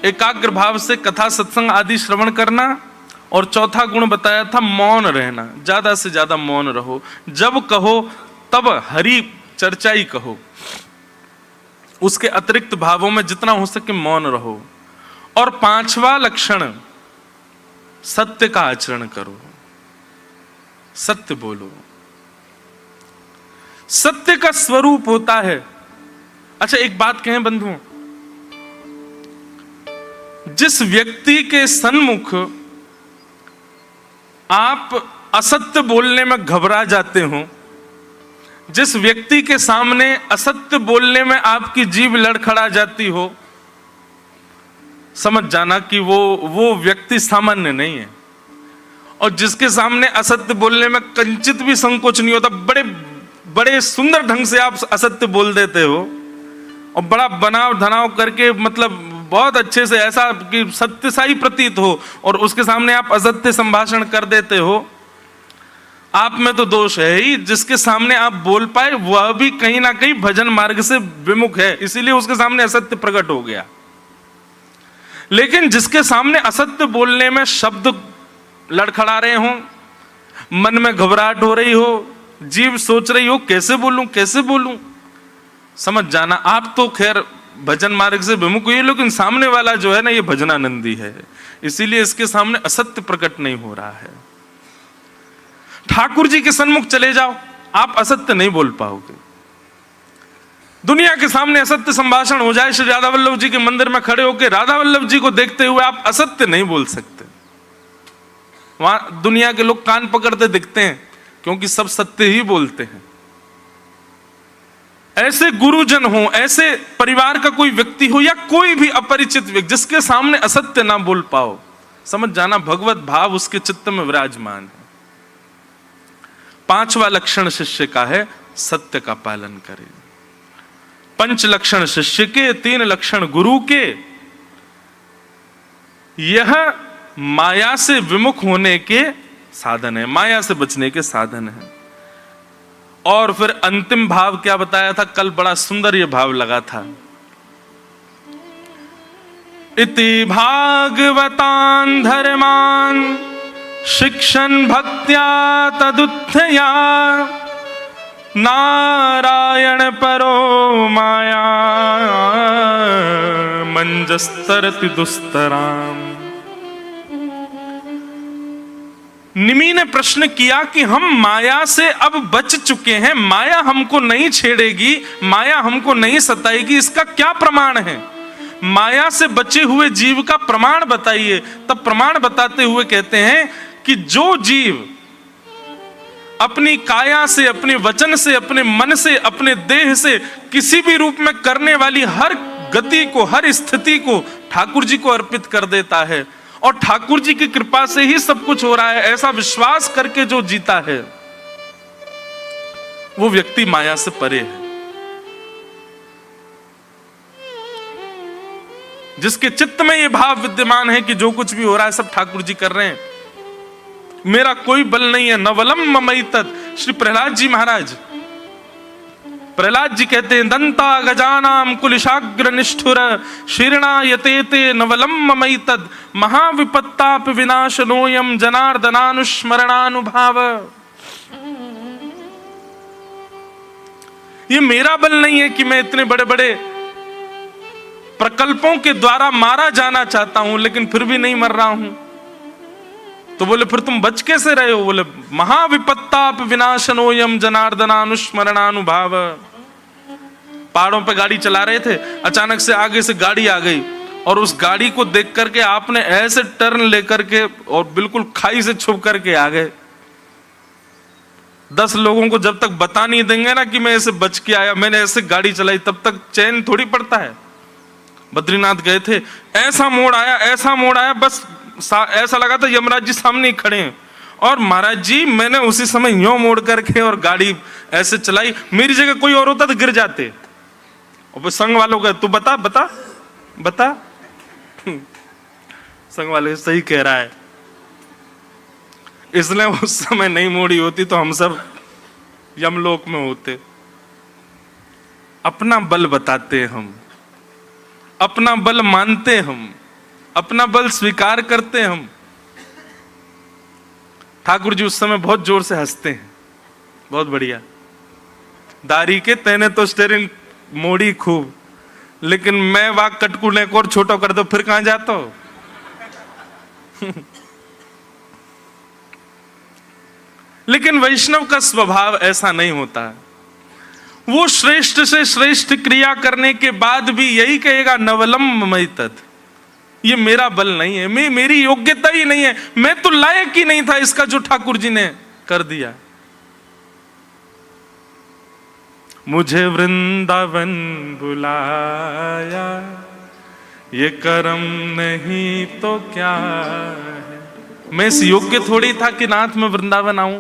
एकाग्र भाव से कथा सत्संग आदि श्रवण करना, और चौथा गुण बताया था मौन रहना, ज्यादा से ज्यादा मौन रहो, जब कहो तब हरि चर्चा ही कहो, उसके अतिरिक्त भावों में जितना हो सके मौन रहो। और 5वां लक्षण, सत्य का आचरण करो, सत्य बोलो। सत्य का स्वरूप होता है। अच्छा एक बात कहें बंधुओं, जिस व्यक्ति के सन्मुख आप असत्य बोलने में घबरा जाते हो, जिस व्यक्ति के सामने असत्य बोलने में आपकी जीभ लड़खड़ा जाती हो, समझ जाना कि वो व्यक्ति सामान्य नहीं है। और जिसके सामने असत्य बोलने में कंचित भी संकोच नहीं होता, बड़े बड़े सुंदर ढंग से आप असत्य बोल देते हो, और बड़ा बनाव धनाव करके, मतलब बहुत अच्छे से, ऐसा कि सत्य सा ही प्रतीत हो, और उसके सामने आप असत्य संभाषण कर देते हो, आप में तो दोष है ही। जिसके सामने आप बोल पाए वह भी कहीं ना कहीं भजन मार्ग से विमुख है, इसीलिए उसके सामने असत्य प्रकट हो गया। लेकिन जिसके सामने असत्य बोलने में शब्द लड़खड़ा रहे हो, मन में घबराहट हो रही हो, जीभ सोच रही हो कैसे बोलूं कैसे बोलूं, समझ जाना आप तो खैर भजन मार्ग से विमुख हुई, लेकिन सामने वाला जो है ना, ये भजनानंदी है, इसीलिए इसके सामने असत्य प्रकट नहीं हो रहा है। ठाकुर जी के सन्मुख चले जाओ, आप असत्य नहीं बोल पाओगे। दुनिया के सामने असत्य संभाषण हो जाए, श्री राधा वल्लभ जी के मंदिर में खड़े होकर राधा वल्लभ जी को देखते हुए आप असत्य नहीं बोल सकते। वहां दुनिया के लोग कान पकड़ते दिखते हैं, क्योंकि सब सत्य ही बोलते हैं। ऐसे गुरुजन हो, ऐसे परिवार का कोई व्यक्ति हो, या कोई भी अपरिचित व्यक्ति, जिसके सामने असत्य ना बोल पाओ, समझ जाना, भगवत भाव उसके चित्त में विराजमान है। 5वां लक्षण शिष्य का है सत्य का पालन करे। 5 लक्षण शिष्य के, 3 लक्षण गुरु के। यह माया से विमुख होने के साधन है, माया से बचने के साधन है। और फिर अंतिम भाव क्या बताया था कल? बड़ा सुंदर ये भाव लगा था। इति भागवतान धर्मान शिक्षण भक्त्या तदुत्थया नारायण परो माया मंजस्तरति दुस्तराम। निमि ने प्रश्न किया कि हम माया से अब बच चुके हैं, माया हमको नहीं छेड़ेगी, माया हमको नहीं सताएगी, इसका क्या प्रमाण है? माया से बचे हुए जीव का प्रमाण बताइए। तब प्रमाण बताते हुए कहते हैं कि जो जीव अपनी काया से, अपने वचन से, अपने मन से, अपने देह से किसी भी रूप में करने वाली हर गति को, हर स्थिति को ठाकुर जी को अर्पित कर देता है और ठाकुर जी की कृपा से ही सब कुछ हो रहा है, ऐसा विश्वास करके जो जीता है, वो व्यक्ति माया से परे है। जिसके चित्त में ये भाव विद्यमान है कि जो कुछ भी हो रहा है सब ठाकुर जी कर रहे हैं, मेरा कोई बल नहीं है, नवलम ममई तत्। श्री प्रहलाद जी महाराज, प्रहलाद जी कहते हैं दंता गजानाम कुलिशाग्र निष्ठुर शीर्णा यतेते नवलम ममई तत् महाविपत्ताप विनाशनोयम जनार्दनानुस्मरणानुभाव। ये मेरा बल नहीं है कि मैं इतने बड़े बड़े प्रकल्पों के द्वारा मारा जाना चाहता हूं लेकिन फिर भी नहीं मर रहा हूं। तो बोले फिर तुम बच कैसे रहे हो? बोले महाविपत्ताप विनाशनोयम जनार्दनानुस्मरणानुभाव। पहाड़ों पे गाड़ी चला रहे थे, अचानक से आगे से गाड़ी आ गई और उस गाड़ी को देख करके आपने ऐसे टर्न लेकर के और बिल्कुल खाई से छुप करके आ गए। 10 लोगों को जब तक बता नहीं देंगे ना कि मैं ऐसे बच के आया, मैंने ऐसे गाड़ी चलाई, तब तक चैन थोड़ी पड़ता है। बद्रीनाथ गए थे, ऐसा मोड़ आया, बस ऐसा लगा था यमराज जी सामने ही खड़े हैं और महाराज जी मैंने उसी समय यूं मोड़ करके और गाड़ी ऐसे चलाई, मेरी जगह कोई और होता तो गिर जाते। और संग वालों का तू बता बता बता संग वाले सही कह रहा है, इसलिए उस समय नहीं मोड़ी होती तो हम सब यमलोक में होते। अपना बल बताते हम, अपना बल मानते हम, अपना बल स्वीकार करते हम। ठाकुर जी उस समय बहुत जोर से हंसते हैं, बहुत बढ़िया। दारी के तेने तो स्टीयरिंग मोड़ी खूब, लेकिन मैं वाक कटकुने को और छोटा कर दो फिर कहां जाता हो? लेकिन वैष्णव का स्वभाव ऐसा नहीं होता। वो श्रेष्ठ से श्रेष्ठ क्रिया करने के बाद भी यही कहेगा नवलम ममई तत्। ये मेरा बल नहीं है, मेरी योग्यता ही नहीं है, मैं तो लायक ही नहीं था इसका जो ठाकुर जी ने कर दिया। मुझे वृंदावन बुलाया, ये कर्म नहीं तो क्या है। मैं इस योग्य थोड़ी था कि नाथ में वृंदावन आऊं,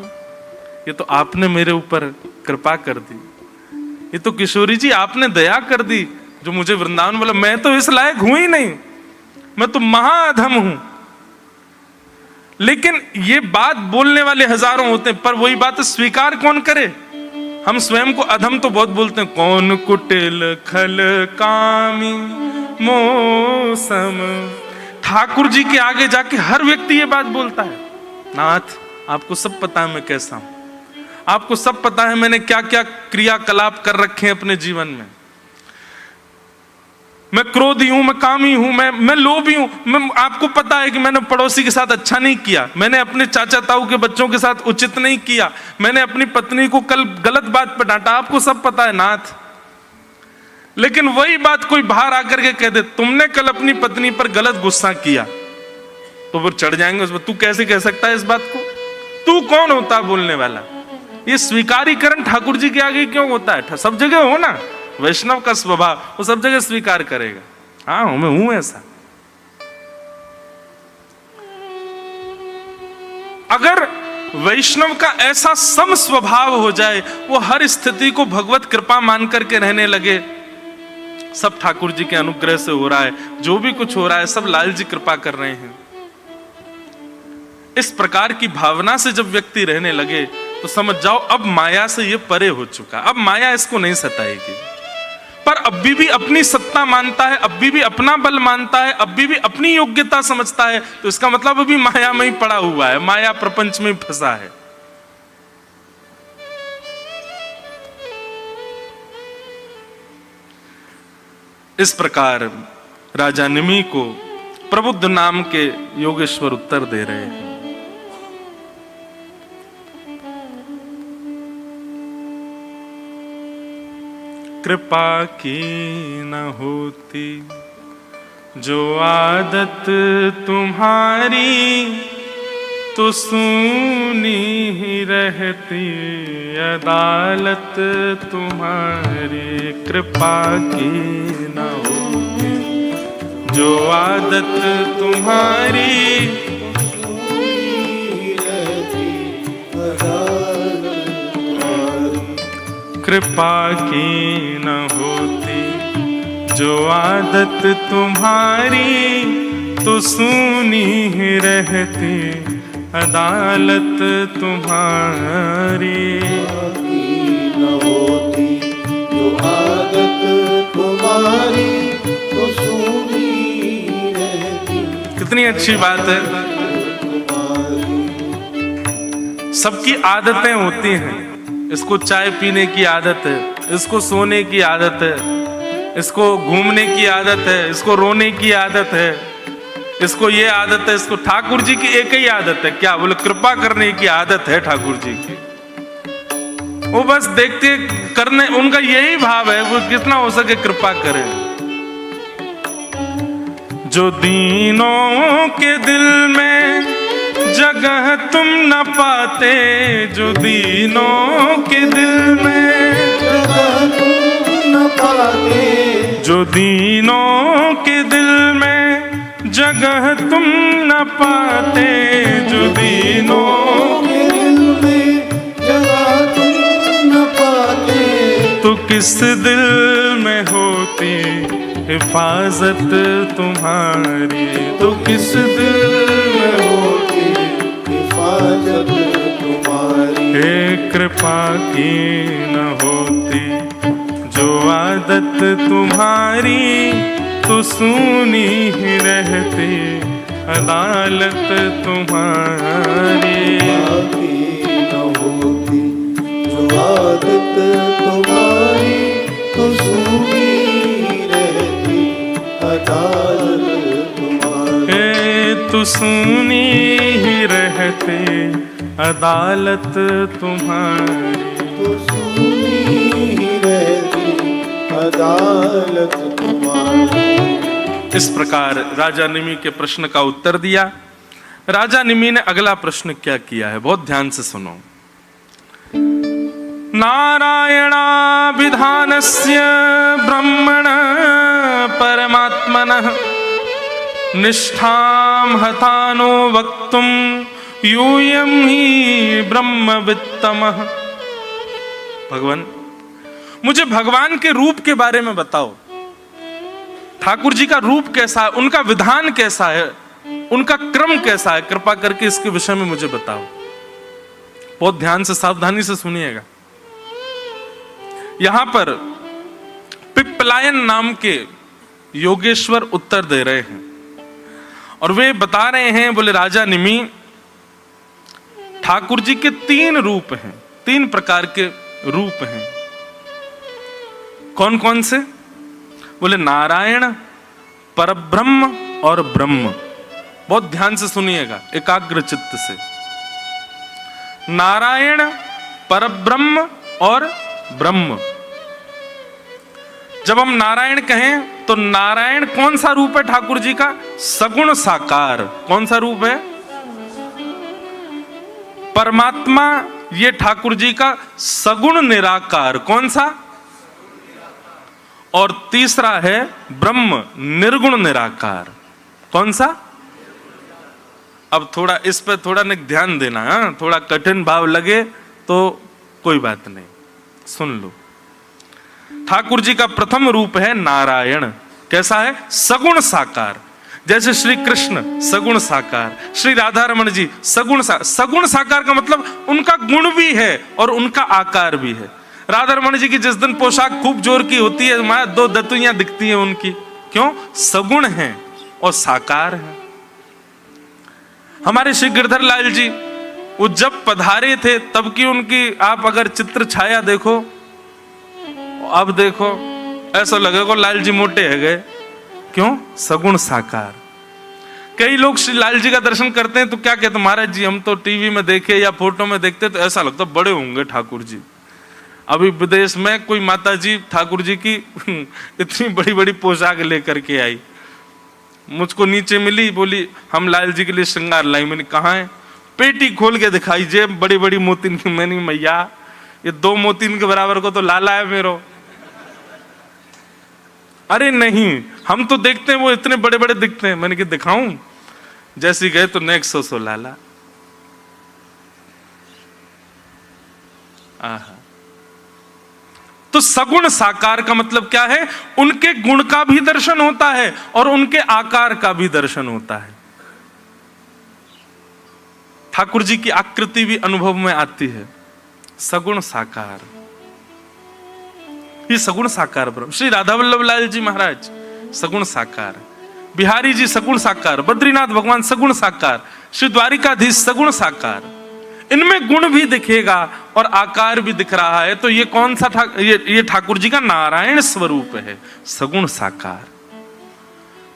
ये तो आपने मेरे ऊपर कृपा कर दी, ये तो किशोरी जी आपने दया कर दी जो मुझे वृंदावन बोला। मैं तो इस लायक हूं ही नहीं, मैं तो महाअधम हूं। लेकिन ये बात बोलने वाले हजारों होते हैं, पर वही बात स्वीकार कौन करे? हम स्वयं को अधम तो बहुत बोलते हैं, कौन कुटिल खल कामी मौसम। ठाकुर जी के आगे जाके हर व्यक्ति ये बात बोलता है, नाथ आपको सब पता है मैं कैसा हूं, आपको सब पता है मैंने क्या क्या क्रियाकलाप कर रखे हैं अपने जीवन में। मैं क्रोधी हूं, मैं कामी हूं, मैं लोभी हूं। मैं आपको पता है कि मैंने पड़ोसी के साथ अच्छा नहीं किया, मैंने अपने चाचा ताऊ के बच्चों के साथ उचित नहीं किया, मैंने अपनी पत्नी को कल गलत बात पर डांटा, आपको सब पता है नाथ। लेकिन वही बात कोई बाहर आकर के कह दे, तुमने कल अपनी पत्नी पर गलत गुस्सा किया, तो फिर चढ़ जाएंगे उस पर। तू कैसे कह सकता है इस बात को? तू कौन होता है बोलने वाला? ये स्वीकारीकरण ठाकुर जी के आगे क्यों होता है? सब जगह हो ना, वैष्णव का स्वभाव वो सब जगह स्वीकार करेगा, हाँ मैं हूं ऐसा। अगर वैष्णव का ऐसा सम स्वभाव हो जाए, वो हर स्थिति को भगवत कृपा मान करके रहने लगे, सब ठाकुर जी के अनुग्रह से हो रहा है, जो भी कुछ हो रहा है सब लाल जी कृपा कर रहे हैं, इस प्रकार की भावना से जब व्यक्ति रहने लगे तो समझ जाओ अब माया से ये परे हो चुका, अब माया इसको नहीं सताएगी। पर अभी भी अपनी सत्ता मानता है, अभी भी अपना बल मानता है, अभी भी अपनी योग्यता समझता है, तो इसका मतलब अभी माया में ही पड़ा हुआ है, माया प्रपंच में फंसा है। इस प्रकार राजा निमि को प्रबुद्ध नाम के योगेश्वर उत्तर दे रहे हैं। कृपा की न होती जो आदत तुम्हारी, तो सूनी ही रहती अदालत तुम्हारी। कृपा की न होती जो आदत तुम्हारी, कृपा की न होती जो आदत तुम्हारी, तो सूनी ही रहती अदालत तुम्हारी। न होती जो आदत तुम्हारी, तो सूनी रहती। कितनी अच्छी बात है। सबकी आदतें होती हैं, इसको चाय पीने की आदत है, इसको सोने की आदत है, इसको घूमने की आदत है, इसको रोने की आदत है, इसको ये आदत है, इसको। ठाकुर जी की एक ही आदत है, क्या बोले? कृपा करने की आदत है ठाकुर जी की। वो बस देखते करने, उनका यही भाव है, वो कितना हो सके कृपा करें। जो दीनों के दिल में जगह तुम न पाते, जो दीनों के दिल में जगह तुम न पाते, जो दीनों के दिल में जगह तुम न पाते, जो दीनों के दिल में जगह तुम न पाते, तो किस दिल में होती हिफाजत तुम्हारी, तो किस दिल में होती हिफाजत तुम्हारी। हे कृपा की न होती जो आदत तुम्हारी, तो सूनी ही रहती अदालत तुम्हारी। न होती जो आदत तुम्हारी, तो सूनी रहती अदालत तुम्हारी। हे तो सूनी ही रहते अदालत तुम्हारी। तो सूनी रहती अदालत तुम्हारी। इस प्रकार राजा निमि के प्रश्न का उत्तर दिया। राजा निमि ने अगला प्रश्न क्या किया है, बहुत ध्यान से सुनो। नारायणाभिधानस्य ब्रह्मण परमात्मनः निष्ठां हतानो वक्तुम यूयं ही ब्रह्मवित्तमः। भगवान, मुझे भगवान के रूप के बारे में बताओ। ठाकुर जी का रूप कैसा है, उनका विधान कैसा है, उनका क्रम कैसा है, कृपा करके इसके विषय में मुझे बताओ। बहुत ध्यान से सावधानी से सुनिएगा। यहां पर पिप्पलायन नाम के योगेश्वर उत्तर दे रहे हैं और वे बता रहे हैं, बोले राजा निमि, ठाकुर जी के 3 रूप हैं, 3 प्रकार के रूप हैं। कौन कौन से? बोले नारायण, परब्रह्म और ब्रह्म। बहुत ध्यान से सुनिएगा, एकाग्र चित्त से। नारायण, परब्रह्म और ब्रह्म। जब हम नारायण कहें तो नारायण कौन सा रूप है ठाकुर जी का? सगुण साकार। कौन सा रूप है? परमात्मा ये ठाकुर जी का सगुण निराकार। कौन सा? और तीसरा है ब्रह्म, निर्गुण निराकार। कौन सा? अब थोड़ा इस पे थोड़ा ध्यान देना, हाँ? थोड़ा कठिन भाव लगे तो कोई बात नहीं, सुन लो। ठाकुर जी का प्रथम रूप है नारायण। कैसा है? सगुण साकार। जैसे श्री कृष्ण सगुण साकार, श्री राधा रमण जी सगुण साकार का मतलब उनका गुण भी है और उनका आकार भी है। राधा रमण जी की जिस दिन पोशाक खूब जोर की होती है, माया 2 दतुइयां दिखती हैं उनकी, क्यों? सगुण हैं और साकार हैं। हमारे श्री गिरधर लाल जी वो जब पधारे थे तब की उनकी आप अगर चित्र छाया देखो, अब देखो ऐसा लगेगा लाल जी मोटे है गए। क्यों? सगुण साकार। कई लोग श्री लाल जी का दर्शन करते हैं तो क्या कहते, महाराज जी हम तो टीवी में देखे या फोटो में देखते तो ऐसा लगता बड़े होंगे ठाकुर जी। अभी विदेश में कोई माता जी ठाकुर जी की इतनी बड़ी बड़ी पोशाक लेकर के आई, मुझको नीचे मिली, बोली हम लाल जी के लिए श्रृंगार लाई। मैंने कहा है? पेटी खोल के दिखाई, जेब बड़ी बड़ी मोतिन की। मैंने मैया ये 2 मोतिन के बराबर को तो लाला है मेरो। अरे नहीं, हम तो देखते हैं वो इतने बड़े बड़े दिखते हैं। मैंने कहा दिखाऊं? जैसे गए तो नेक्स्ट सो लाला। आहा। तो सगुण साकार का मतलब क्या है? उनके गुण का भी दर्शन होता है और उनके आकार का भी दर्शन होता है। ठाकुर जी की आकृति भी अनुभव में आती है। सगुण साकार, ये सगुण साकार ब्रह्म। श्री राधा वल्लभ लाल जी महाराज सगुण साकार, बिहारी जी सगुण साकार, बद्रीनाथ भगवान सगुण साकार, श्री द्वारिकाधीश सगुण साकार। इनमें गुण भी दिखेगा और आकार भी दिख रहा है। तो ये कौन सा ये ठाकुर जी का नारायण स्वरूप है, सगुण साकार।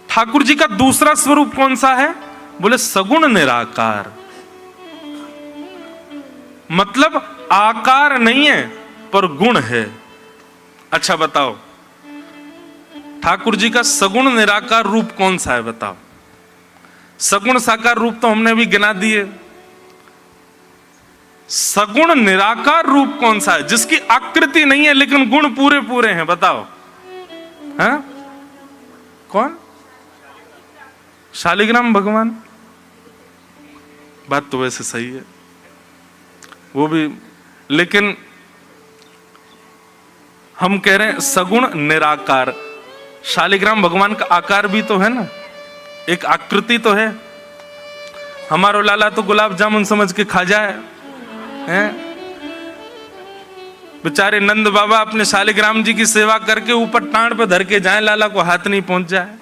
ठाकुर जी का दूसरा स्वरूप कौन सा है? बोले सगुण निराकार। मतलब आकार नहीं है पर गुण है। अच्छा बताओ, ठाकुर जी का सगुण निराकार रूप कौन सा है? बताओ। सगुण साकार रूप तो हमने भी गिना दिए। सगुण निराकार रूप कौन सा है? जिसकी आकृति नहीं है लेकिन गुण पूरे पूरे हैं। बताओ। हाँ? कौन? शालिग्राम भगवान। बात तो वैसे सही है वो भी, लेकिन हम कह रहे हैं सगुण निराकार। शालिग्राम भगवान का आकार भी तो है ना, एक आकृति तो है। हमारो लाला तो गुलाब जामुन समझ के खा जाए हैं। बेचारे नंद बाबा अपने शालिग्राम जी की सेवा करके ऊपर टांड पे धर के जाए, लाला को हाथ नहीं पहुंच जाए।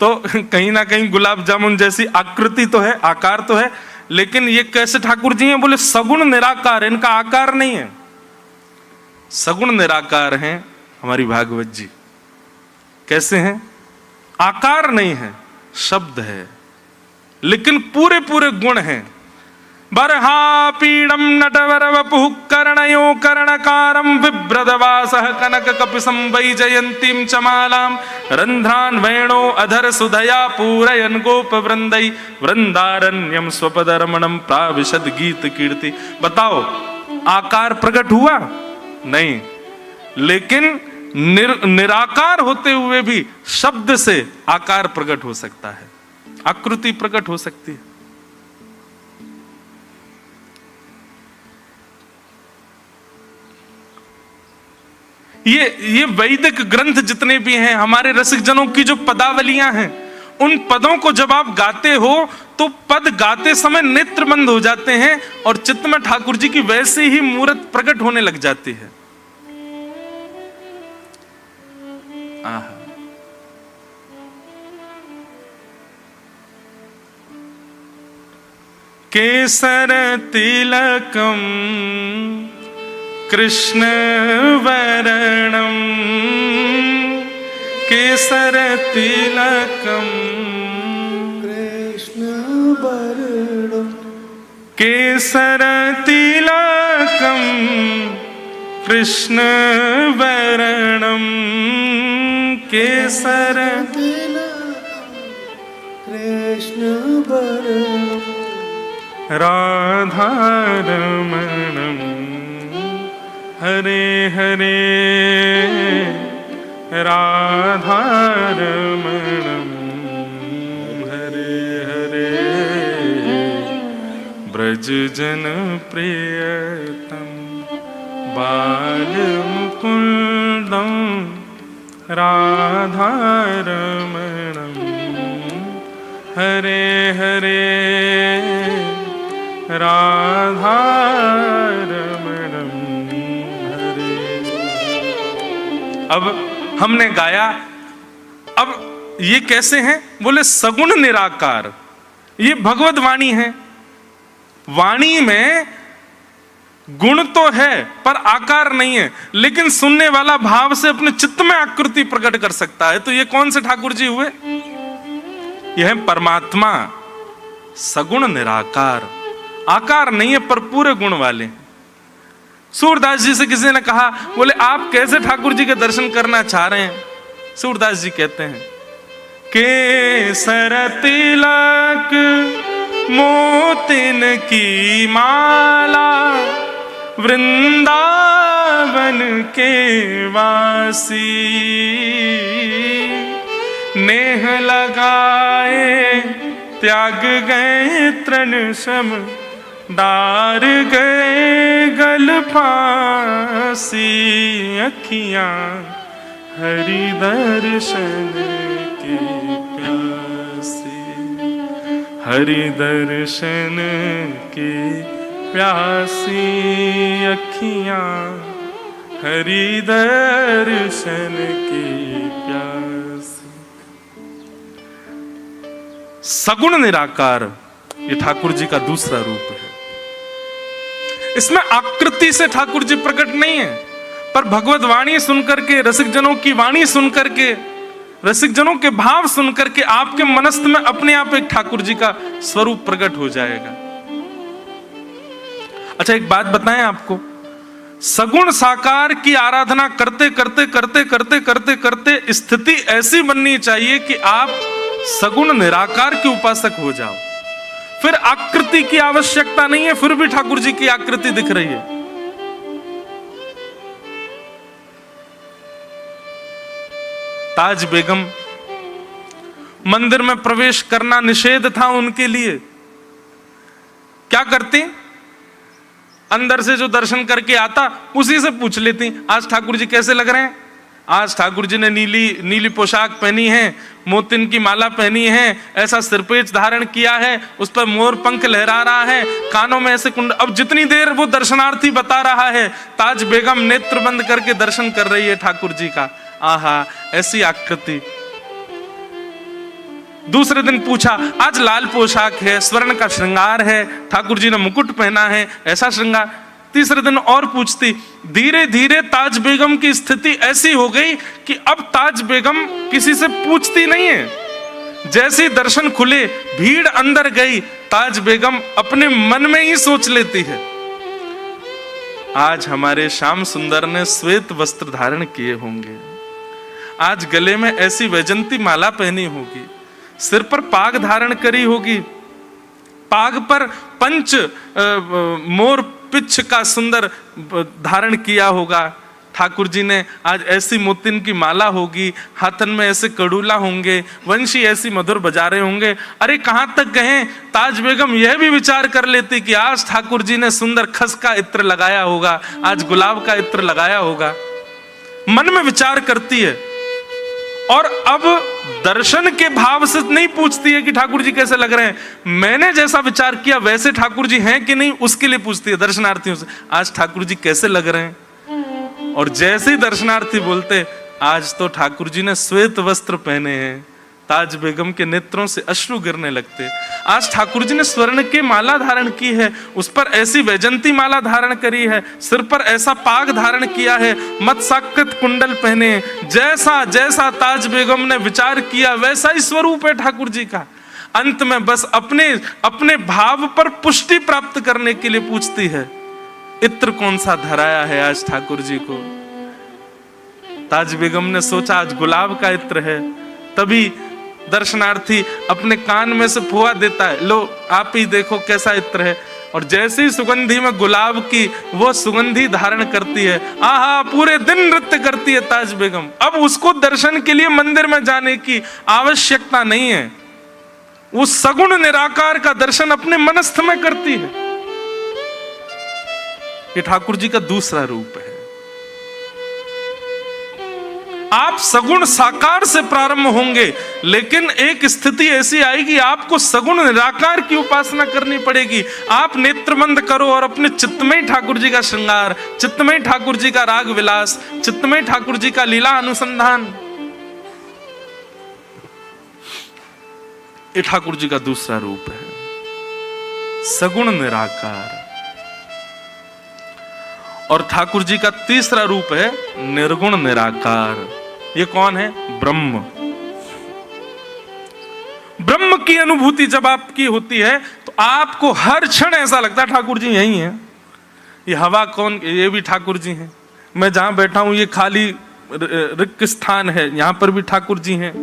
तो कहीं ना कहीं गुलाब जामुन जैसी आकृति तो है, आकार तो है, लेकिन ये कैसे ठाकुर जी हैं? बोले सगुण निराकार, इनका आकार नहीं है। सगुण निराकार हैं हमारी भागवत जी। कैसे हैं? आकार नहीं है, शब्द है, लेकिन पूरे पूरे गुण हैं। बरहा पीडम नटवर वपुः कर्णयो कर्णकारं बिभ्रदवासः कनक कपिसं वैजयन्तीं चमालां रंध्रान् वेणो अधर सुधया पूरयन् गोपवृन्दै वृंदारण्यं स्वपदरमणं प्राविशद गीत कीर्ति। बताओ, आकार प्रकट हुआ? नहीं, लेकिन निराकार होते हुए भी शब्द से आकार प्रकट हो सकता है, आकृति प्रकट हो सकती है। ये वैदिक ग्रंथ जितने भी हैं, हमारे रसिक जनों की जो पदावलियां हैं, उन पदों को जब आप गाते हो तो पद गाते समय नेत्र बंद हो जाते हैं और चित्त में ठाकुर जी की वैसे ही मूर्त प्रकट होने लग जाती है। आहा। केसर तिलकम कृष्ण वरणम, केसर तिलकम कृष्ण वरणम, केसर तिलकम कृष्ण वरणम, केसर कृष्ण वरणम, राधारमणम हरे हरे राधारमणम हरे हरे। ब्रज जन प्रियतम बाल मुकुंदम राधारमणम हरे हरे राधारमणम हरे। अब हमने गाया, अब ये कैसे हैं? बोले सगुण निराकार, ये भगवत वाणी है। वाणी में गुण तो है पर आकार नहीं है, लेकिन सुनने वाला भाव से अपने चित्त में आकृति प्रकट कर सकता है। तो ये कौन से ठाकुर जी हुए? यह परमात्मा सगुण निराकार, आकार नहीं है पर पूरे गुण वाले। सूरदास जी से किसी ने कहा, बोले आप कैसे ठाकुर जी के दर्शन करना चाह रहे हैं? सूरदास जी कहते हैं, केसर तिलक मोतिन की माला वृंदावन के वासी नेह लगाए त्याग गए तृण सम डार गए गल फांसी अखियां हरि दर्शन की प्यासी हरि दर्शन की प्यासी अखियां हरि दर्शन की प्यासी। सगुण निराकार ये ठाकुर जी का दूसरा रूप है। इसमें आकृति से ठाकुर जी प्रकट नहीं है, पर भगवत वाणी सुनकर के, रसिक जनों की वाणी सुनकर के, रसिक जनों के भाव सुनकर के आपके मनस्थ में अपने आप एक ठाकुर जी का स्वरूप प्रकट हो जाएगा। अच्छा एक बात बताएं आपको, सगुण साकार की आराधना करते करते करते करते करते करते स्थिति ऐसी बननी चाहिए कि आप सगुण निराकार के उपासक हो जाओ। फिर आकृति की आवश्यकता नहीं है, फिर भी ठाकुर जी की आकृति दिख रही है। ताज बेगम, मंदिर में प्रवेश करना निषेध था उनके लिए। क्या करती? अंदर से जो दर्शन करके आता उसी से पूछ लेती, आज ठाकुर जी कैसे लग रहे हैं? आज ठाकुर जी ने नीली पोशाक पहनी है, मोतिन की माला पहनी है, ऐसा सिरपेच धारण किया है, उस पर मोर पंख लहरा रहा है, कानों में ऐसे कुंड। अब जितनी देर वो दर्शनार्थी बता रहा है, ताज बेगम नेत्र बंद करके दर्शन कर रही है ठाकुर जी का। आहा, ऐसी आकृति। दूसरे दिन पूछा, आज लाल पोशाक है, स्वर्ण का श्रृंगार है, ठाकुर जी ने मुकुट पहना है, ऐसा श्रृंगार। तीसरे दिन और पूछती। धीरे धीरे ताज बेगम की स्थिति ऐसी हो गई कि अब ताज बेगम किसी से पूछती नहीं है। जैसे दर्शन खुले, भीड़ अंदर गई, ताज बेगम अपने मन में ही सोच लेती है, आज हमारे श्याम सुंदर ने श्वेत वस्त्र धारण किए होंगे, आज गले में ऐसी वैजंती माला पहनी होगी, सिर पर पाग धारण करी होगी, पाग पर पंच मोर पिच्छ का सुंदर धारण किया होगा, ठाकुर जी ने आज ऐसी मोतिन की माला होगी, हाथन में ऐसे कड़ूला होंगे, वंशी ऐसी मधुर बजारे होंगे। अरे कहां तक गए? ताज बेगम यह भी विचार कर लेती कि आज ठाकुर जी ने सुंदर खस का इत्र लगाया होगा, आज गुलाब का इत्र लगाया होगा। मन में विचार करती है और अब दर्शन के भाव से नहीं पूछती है कि ठाकुर जी कैसे लग रहे हैं, मैंने जैसा विचार किया वैसे ठाकुर जी हैं कि नहीं उसके लिए पूछती है दर्शनार्थियों से, आज ठाकुर जी कैसे लग रहे हैं। और जैसे ही दर्शनार्थी बोलते, आज तो ठाकुर जी ने श्वेत वस्त्र पहने हैं, ताज बेगम के नेत्रों से अश्रु गिरने लगते। आज ठाकुर जी ने स्वर्ण की माला धारण की है, उस पर ऐसी वैजंती माला धारण करी है, सिर पर ऐसा पाग धारण किया है, मत्साकृत कुंडल पहने। जैसा जैसा ताज बेगम ने विचार किया वैसा ही स्वरूप है ठाकुर जी का। अंत में बस अपने अपने भाव पर पुष्टि प्राप्त करने के लिए पूछती है, इत्र कौन सा धराया है आज ठाकुर जी को। ताज बेगम ने सोचा आज गुलाब का इत्र है, तभी दर्शनार्थी अपने कान में से फुआ देता है, लो आप ही देखो कैसा इत्र है। और जैसे ही सुगंधी में गुलाब की वो सुगंधी धारण करती है, आहा, पूरे दिन नृत्य करती है ताज बेगम। अब उसको दर्शन के लिए मंदिर में जाने की आवश्यकता नहीं है, वो सगुण निराकार का दर्शन अपने मनस्थ में करती है। ये ठाकुर जी का दूसरा रूप है। आप सगुण साकार से प्रारंभ होंगे, लेकिन एक स्थिति ऐसी आएगी आपको सगुण निराकार की उपासना करनी पड़ेगी। आप नेत्र बंद करो और अपने चित्त में ही ठाकुर जी का श्रृंगार, चित्त में ही ठाकुर जी का राग विलास, चित्त में ही ठाकुर जी का लीला अनुसंधान। ये ठाकुर जी का दूसरा रूप है, सगुण निराकार। और ठाकुर जी का तीसरा रूप है निर्गुण निराकार। ये कौन है? ब्रह्म। ब्रह्म की अनुभूति जब आपकी होती है तो आपको हर क्षण ऐसा लगता है ठाकुर जी यही है। ये हवा कौन? ये भी ठाकुर जी हैं। मैं जहां बैठा हूं ये खाली रिक्त स्थान है, यहां पर भी ठाकुर जी हैं।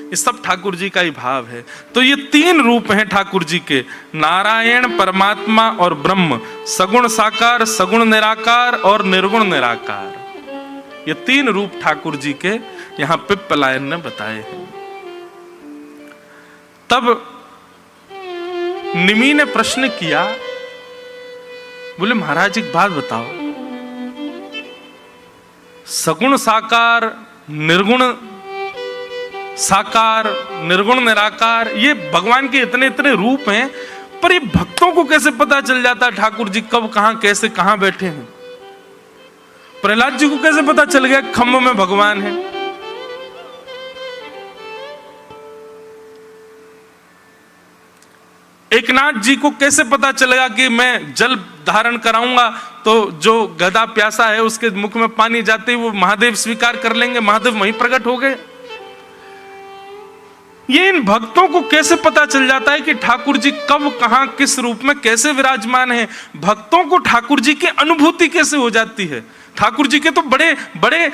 ये सब ठाकुर जी का ही भाव है। तो ये तीन रूप हैं ठाकुर जी के, नारायण, परमात्मा और ब्रह्म। सगुण साकार, सगुण निराकार और निर्गुण निराकार। ये तीन रूप ठाकुर जी के यहां पिप्पलायन ने बताए हैं। तब निमि ने प्रश्न किया, बोले महाराज एक बात बताओ, सगुण साकार, निर्गुण साकार, निर्गुण निराकार, ये भगवान के इतने इतने रूप हैं, पर ये भक्तों को कैसे पता चल जाता है ठाकुर जी कब कहां कैसे कहां बैठे हैं? प्रहलाद जी को कैसे पता चल गया खम्भ में भगवान है? एकनाथ जी को कैसे पता चलेगा कि मैं जल धारण कराऊंगा तो जो गधा प्यासा है उसके मुख में पानी जाते ही वो महादेव स्वीकार कर लेंगे, महादेव वहीं प्रकट हो गए? ये इन भक्तों को कैसे पता चल जाता है कि ठाकुर जी कब कहां किस रूप में कैसे विराजमान है? भक्तों को ठाकुर जी की अनुभूति कैसे हो जाती है? ठाकुर जी के तो बड़े बड़े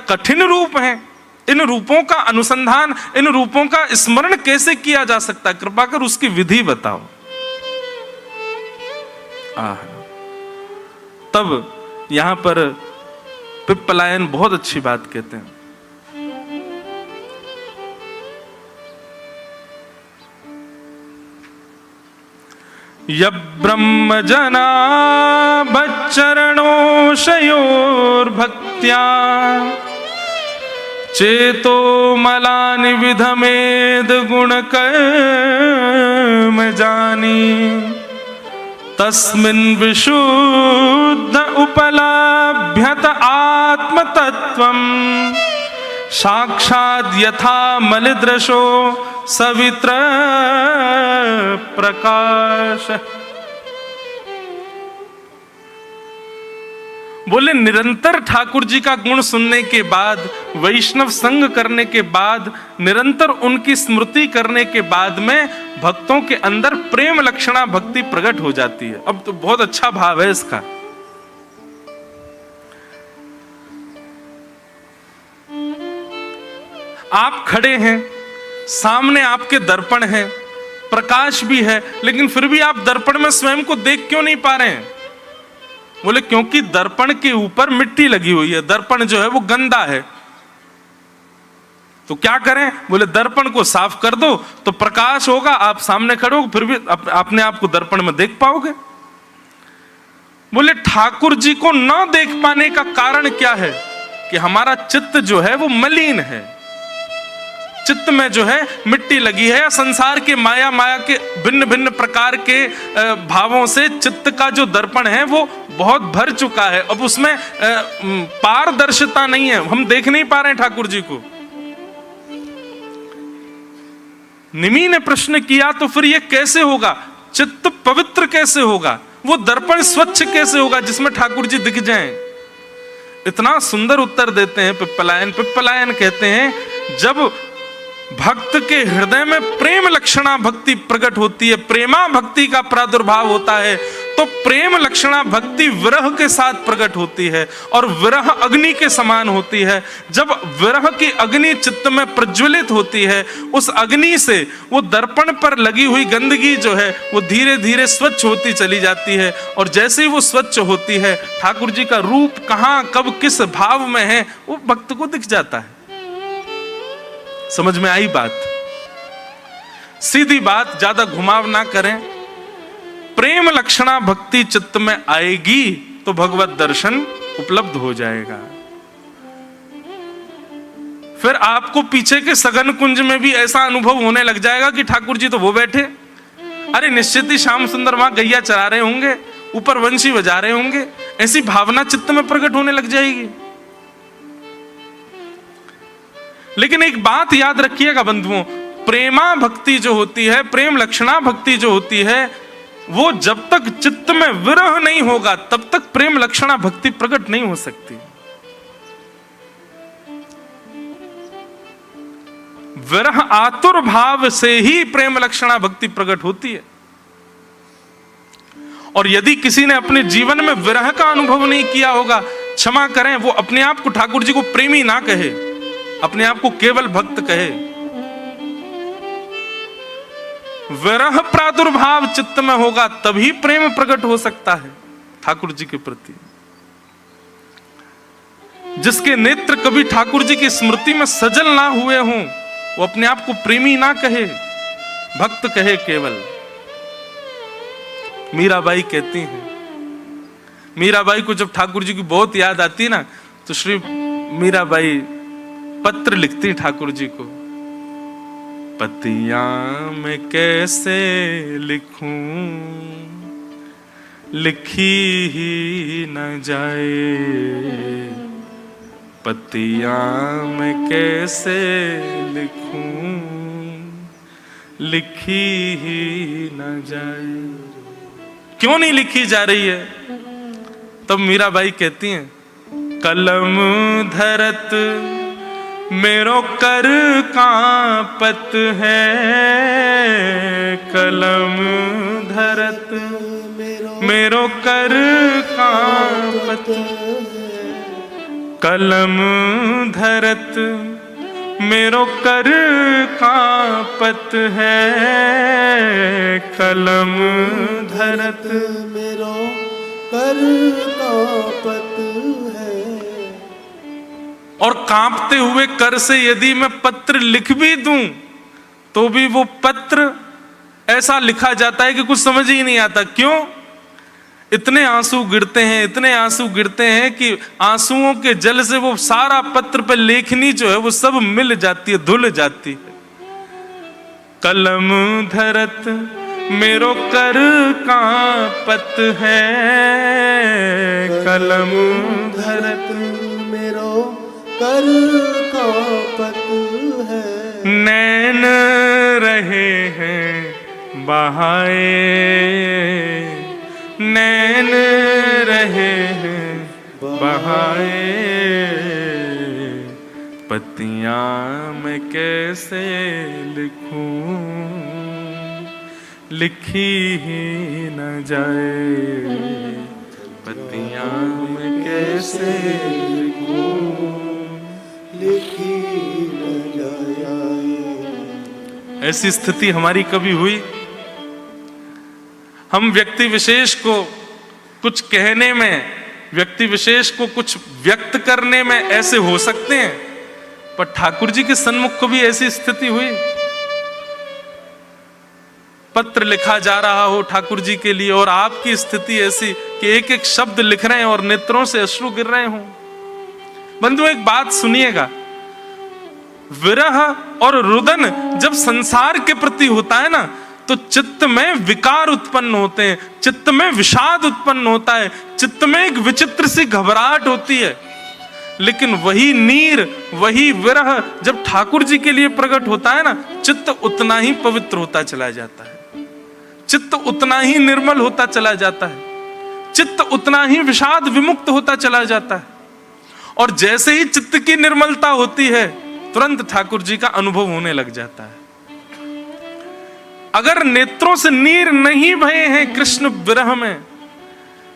कठिन रूप हैं। इन रूपों का अनुसंधान, इन रूपों का स्मरण कैसे किया जा सकता है? कृपा कर उसकी विधि बताओ। तब यहां पर पिप्पलायन बहुत अच्छी बात कहते हैं। यब्रह्म जना बच्चरणोशयोर्भक्त्या चेतो मलानि विधमेद गुण कर्म जानी तस्मिन् विशुद्ध उपलभ्यत आत्मतत्त्वं साक्षात् यथा मलिदृशो सवित्र प्रकाश। बोले निरंतर ठाकुर जी का गुण सुनने के बाद, वैष्णव संग करने के बाद, निरंतर उनकी स्मृति करने के बाद में भक्तों के अंदर प्रेम लक्षणा भक्ति प्रकट हो जाती है। अब तो बहुत अच्छा भाव है इसका। आप खड़े हैं, सामने आपके दर्पण है, प्रकाश भी है, लेकिन फिर भी आप दर्पण में स्वयं को देख क्यों नहीं पा रहे हैं? बोले क्योंकि दर्पण के ऊपर मिट्टी लगी हुई है, दर्पण जो है वो गंदा है। तो क्या करें? बोले दर्पण को साफ कर दो तो प्रकाश होगा, आप सामने खड़े हो फिर भी अपने आप को दर्पण में देख पाओगे। बोले ठाकुर जी को न देख पाने का कारण क्या है? कि हमारा चित्त जो है वो मलिन है, चित्त में जो है मिट्टी लगी है। संसार के माया के भिन्न भिन्न प्रकार के भावों से चित्त का जो दर्पण है वो बहुत भर चुका है। अब उसमें पारदर्शिता नहीं है, हम देख नहीं पा रहे हैं ठाकुर जी को। निमि ने प्रश्न किया तो फिर ये कैसे होगा? चित्त पवित्र कैसे होगा? वो दर्पण स्वच्छ कैसे होगा जिसमें ठाकुर जी दिख जाएं? इतना सुंदर उत्तर देते हैं पिप्पलायन। पिप्पलायन कहते हैं जब भक्त के हृदय में प्रेम लक्षणा भक्ति प्रकट होती है, प्रेमा भक्ति का प्रादुर्भाव होता है, तो प्रेम लक्षणा भक्ति विरह के साथ प्रकट होती है और विरह अग्नि के समान होती है। जब विरह की अग्नि चित्त में प्रज्वलित होती है, उस अग्नि से वो दर्पण पर लगी हुई गंदगी जो है वो धीरे धीरे स्वच्छ होती चली जाती है। और जैसे ही वो स्वच्छ होती है, ठाकुर जी का रूप कहां कब किस भाव में है वो भक्त को दिख जाता है। समझ में आई बात? सीधी बात, ज्यादा घुमाव ना करें। प्रेम लक्षणा भक्ति चित्त में आएगी तो भगवत दर्शन उपलब्ध हो जाएगा। फिर आपको पीछे के सघन कुंज में भी ऐसा अनुभव होने लग जाएगा कि ठाकुर जी तो वो बैठे, अरे निश्चित ही श्याम सुंदर वहां गैया चरा रहे होंगे, ऊपर वंशी बजा रहे होंगे, ऐसी भावना चित्त में प्रकट होने लग जाएगी। लेकिन एक बात याद रखिएगा बंधुओं, प्रेमा भक्ति जो होती है, प्रेम लक्षणा भक्ति जो होती है, वो जब तक चित्त में विरह नहीं होगा तब तक प्रेम लक्षणा भक्ति प्रकट नहीं हो सकती। विरह आतुर भाव से ही प्रेम लक्षणा भक्ति प्रकट होती है। और यदि किसी ने अपने जीवन में विरह का अनुभव नहीं किया होगा, क्षमा करें, वो अपने आप को ठाकुर जी को प्रेमी ना कहे, अपने आप को केवल भक्त कहे। विरह प्रादुर्भाव चित्त में होगा तभी प्रेम प्रकट हो सकता है ठाकुर जी के प्रति। जिसके नेत्र कभी ठाकुर जी की स्मृति में सजल ना हुए हों, वो अपने आप को प्रेमी ना कहे, भक्त कहे केवल। मीराबाई कहती हैं, मीराबाई को जब ठाकुर जी की बहुत याद आती ना, तो श्री मीराबाई पत्र लिखती ठाकुर जी को, पतियां मैं कैसे लिखूं, लिखी ही न जाए, पतियां मैं कैसे लिखूं, लिखी ही न जाए। क्यों नहीं लिखी जा रही है? तब मीराबाई कहती हैं, कलम धरत मेरो कर कांपत है, कलम धरत मेरो कर कांपत, कलम धरत मेरो कर कांपत है, कलम धरत मेरो कर कांपत है। और कांपते हुए कर से यदि मैं पत्र लिख भी दूं तो भी वो पत्र ऐसा लिखा जाता है कि कुछ समझ ही नहीं आता। क्यों? इतने आंसू गिरते हैं, इतने आंसू गिरते हैं कि आंसुओं के जल से वो सारा पत्र पे लेखनी जो है वो सब मिल जाती है, धुल जाती है। कलम धरत मेरो कर कांपत है, कलम धरत मेरो कर कांपत है। नैन रहे हैं बहाए, नैन रहे हैं बहाए, पतियां मैं कैसे लिखूं, लिखी ही न जाए, पतियां मैं कैसे लिखूं, लिखी न जाए। ऐसी स्थिति हमारी कभी हुई? हम व्यक्ति विशेष को कुछ कहने में, व्यक्ति विशेष को कुछ व्यक्त करने में ऐसे हो सकते हैं, पर ठाकुर जी के सन्मुख को भी ऐसी स्थिति हुई? पत्र लिखा जा रहा हो ठाकुर जी के लिए और आपकी स्थिति ऐसी कि एक एक शब्द लिख रहे हैं और नेत्रों से अश्रु गिर रहे हों। बंधु एक बात सुनिएगा, विरह और रुदन जब संसार के प्रति होता है ना, तो चित्त में विकार उत्पन्न होते हैं, चित्त में विषाद उत्पन्न होता है, चित्त में एक विचित्र सी घबराहट होती है। लेकिन वही नीर, वही विरह जब ठाकुर जी के लिए प्रकट होता है ना, चित्त उतना ही पवित्र होता चला जाता है, चित्त उतना ही निर्मल होता चला जाता है, चित्त उतना ही विषाद विमुक्त होता चला जाता है। और जैसे ही चित्त की निर्मलता होती है, तुरंत ठाकुर जी का अनुभव होने लग जाता है। अगर नेत्रों से नीर नहीं बहे हैं कृष्ण विरह में,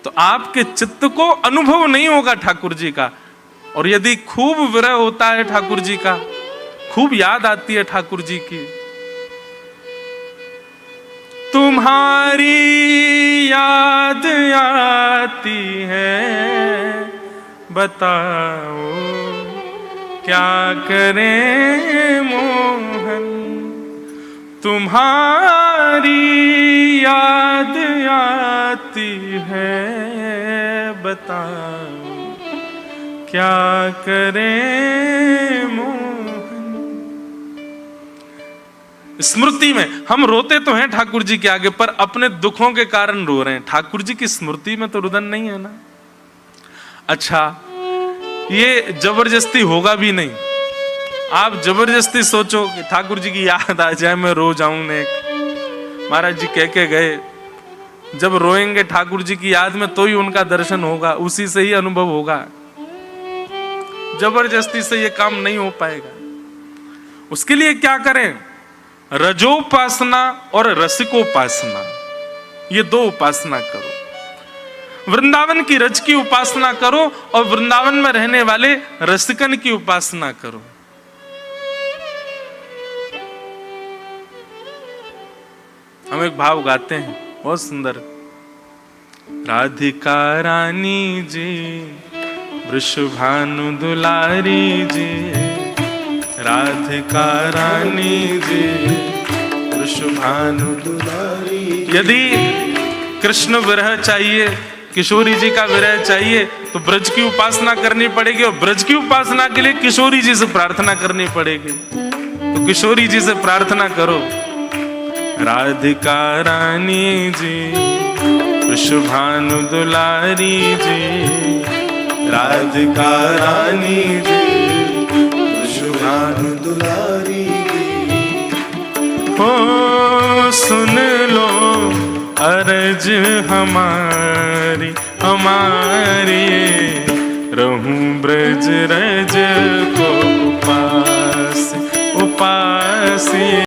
तो आपके चित्त को अनुभव नहीं होगा ठाकुर जी का। और यदि खूब विरह होता है ठाकुर जी का, खूब याद आती है ठाकुर जी की, तुम्हारी याद आती है, बताओ क्या करें मोहन, तुम्हारी याद आती है, बताओ का क्या करे मोहन। स्मृति में हम रोते तो हैं ठाकुर जी के आगे, पर अपने दुखों के कारण रो रहे हैं। ठाकुर जी की स्मृति में तो रुदन नहीं है ना। अच्छा, ये जबरदस्ती होगा भी नहीं। आप जबरदस्ती सोचो कि ठाकुर जी की याद आ जाए मैं रो जाऊं ने। महाराज जी कह के गए, जब रोएंगे ठाकुर जी की याद में तो ही उनका दर्शन होगा, उसी से ही अनुभव होगा। जबरदस्ती से ये काम नहीं हो पाएगा। उसके लिए क्या करें? रजोपासना और रसिकोपासना, ये दो उपासना करो। वृंदावन की रज की उपासना करो और वृंदावन में रहने वाले रसिकन की उपासना करो। हम एक भाव गाते हैं बहुत सुंदर। राधिका रानी जी, वृषभानु दुलारी जी, राधिका रानी जी, वृषभानु दुलारी। यदि कृष्ण विरह चाहिए, किशोरी जी का विरह चाहिए, तो ब्रज की उपासना करनी पड़ेगी, और ब्रज की उपासना के लिए किशोरी जी से प्रार्थना करनी पड़ेगी। तो किशोरी जी से प्रार्थना करो। राधिका रानी जी, वृषभानु दुलारी जी, राधिका रानी जी, वृषभानु दुलारी जी। हो सुन लो अर्ज हमारी, हमारी रहूं ब्रज रज को उपास, उपासी।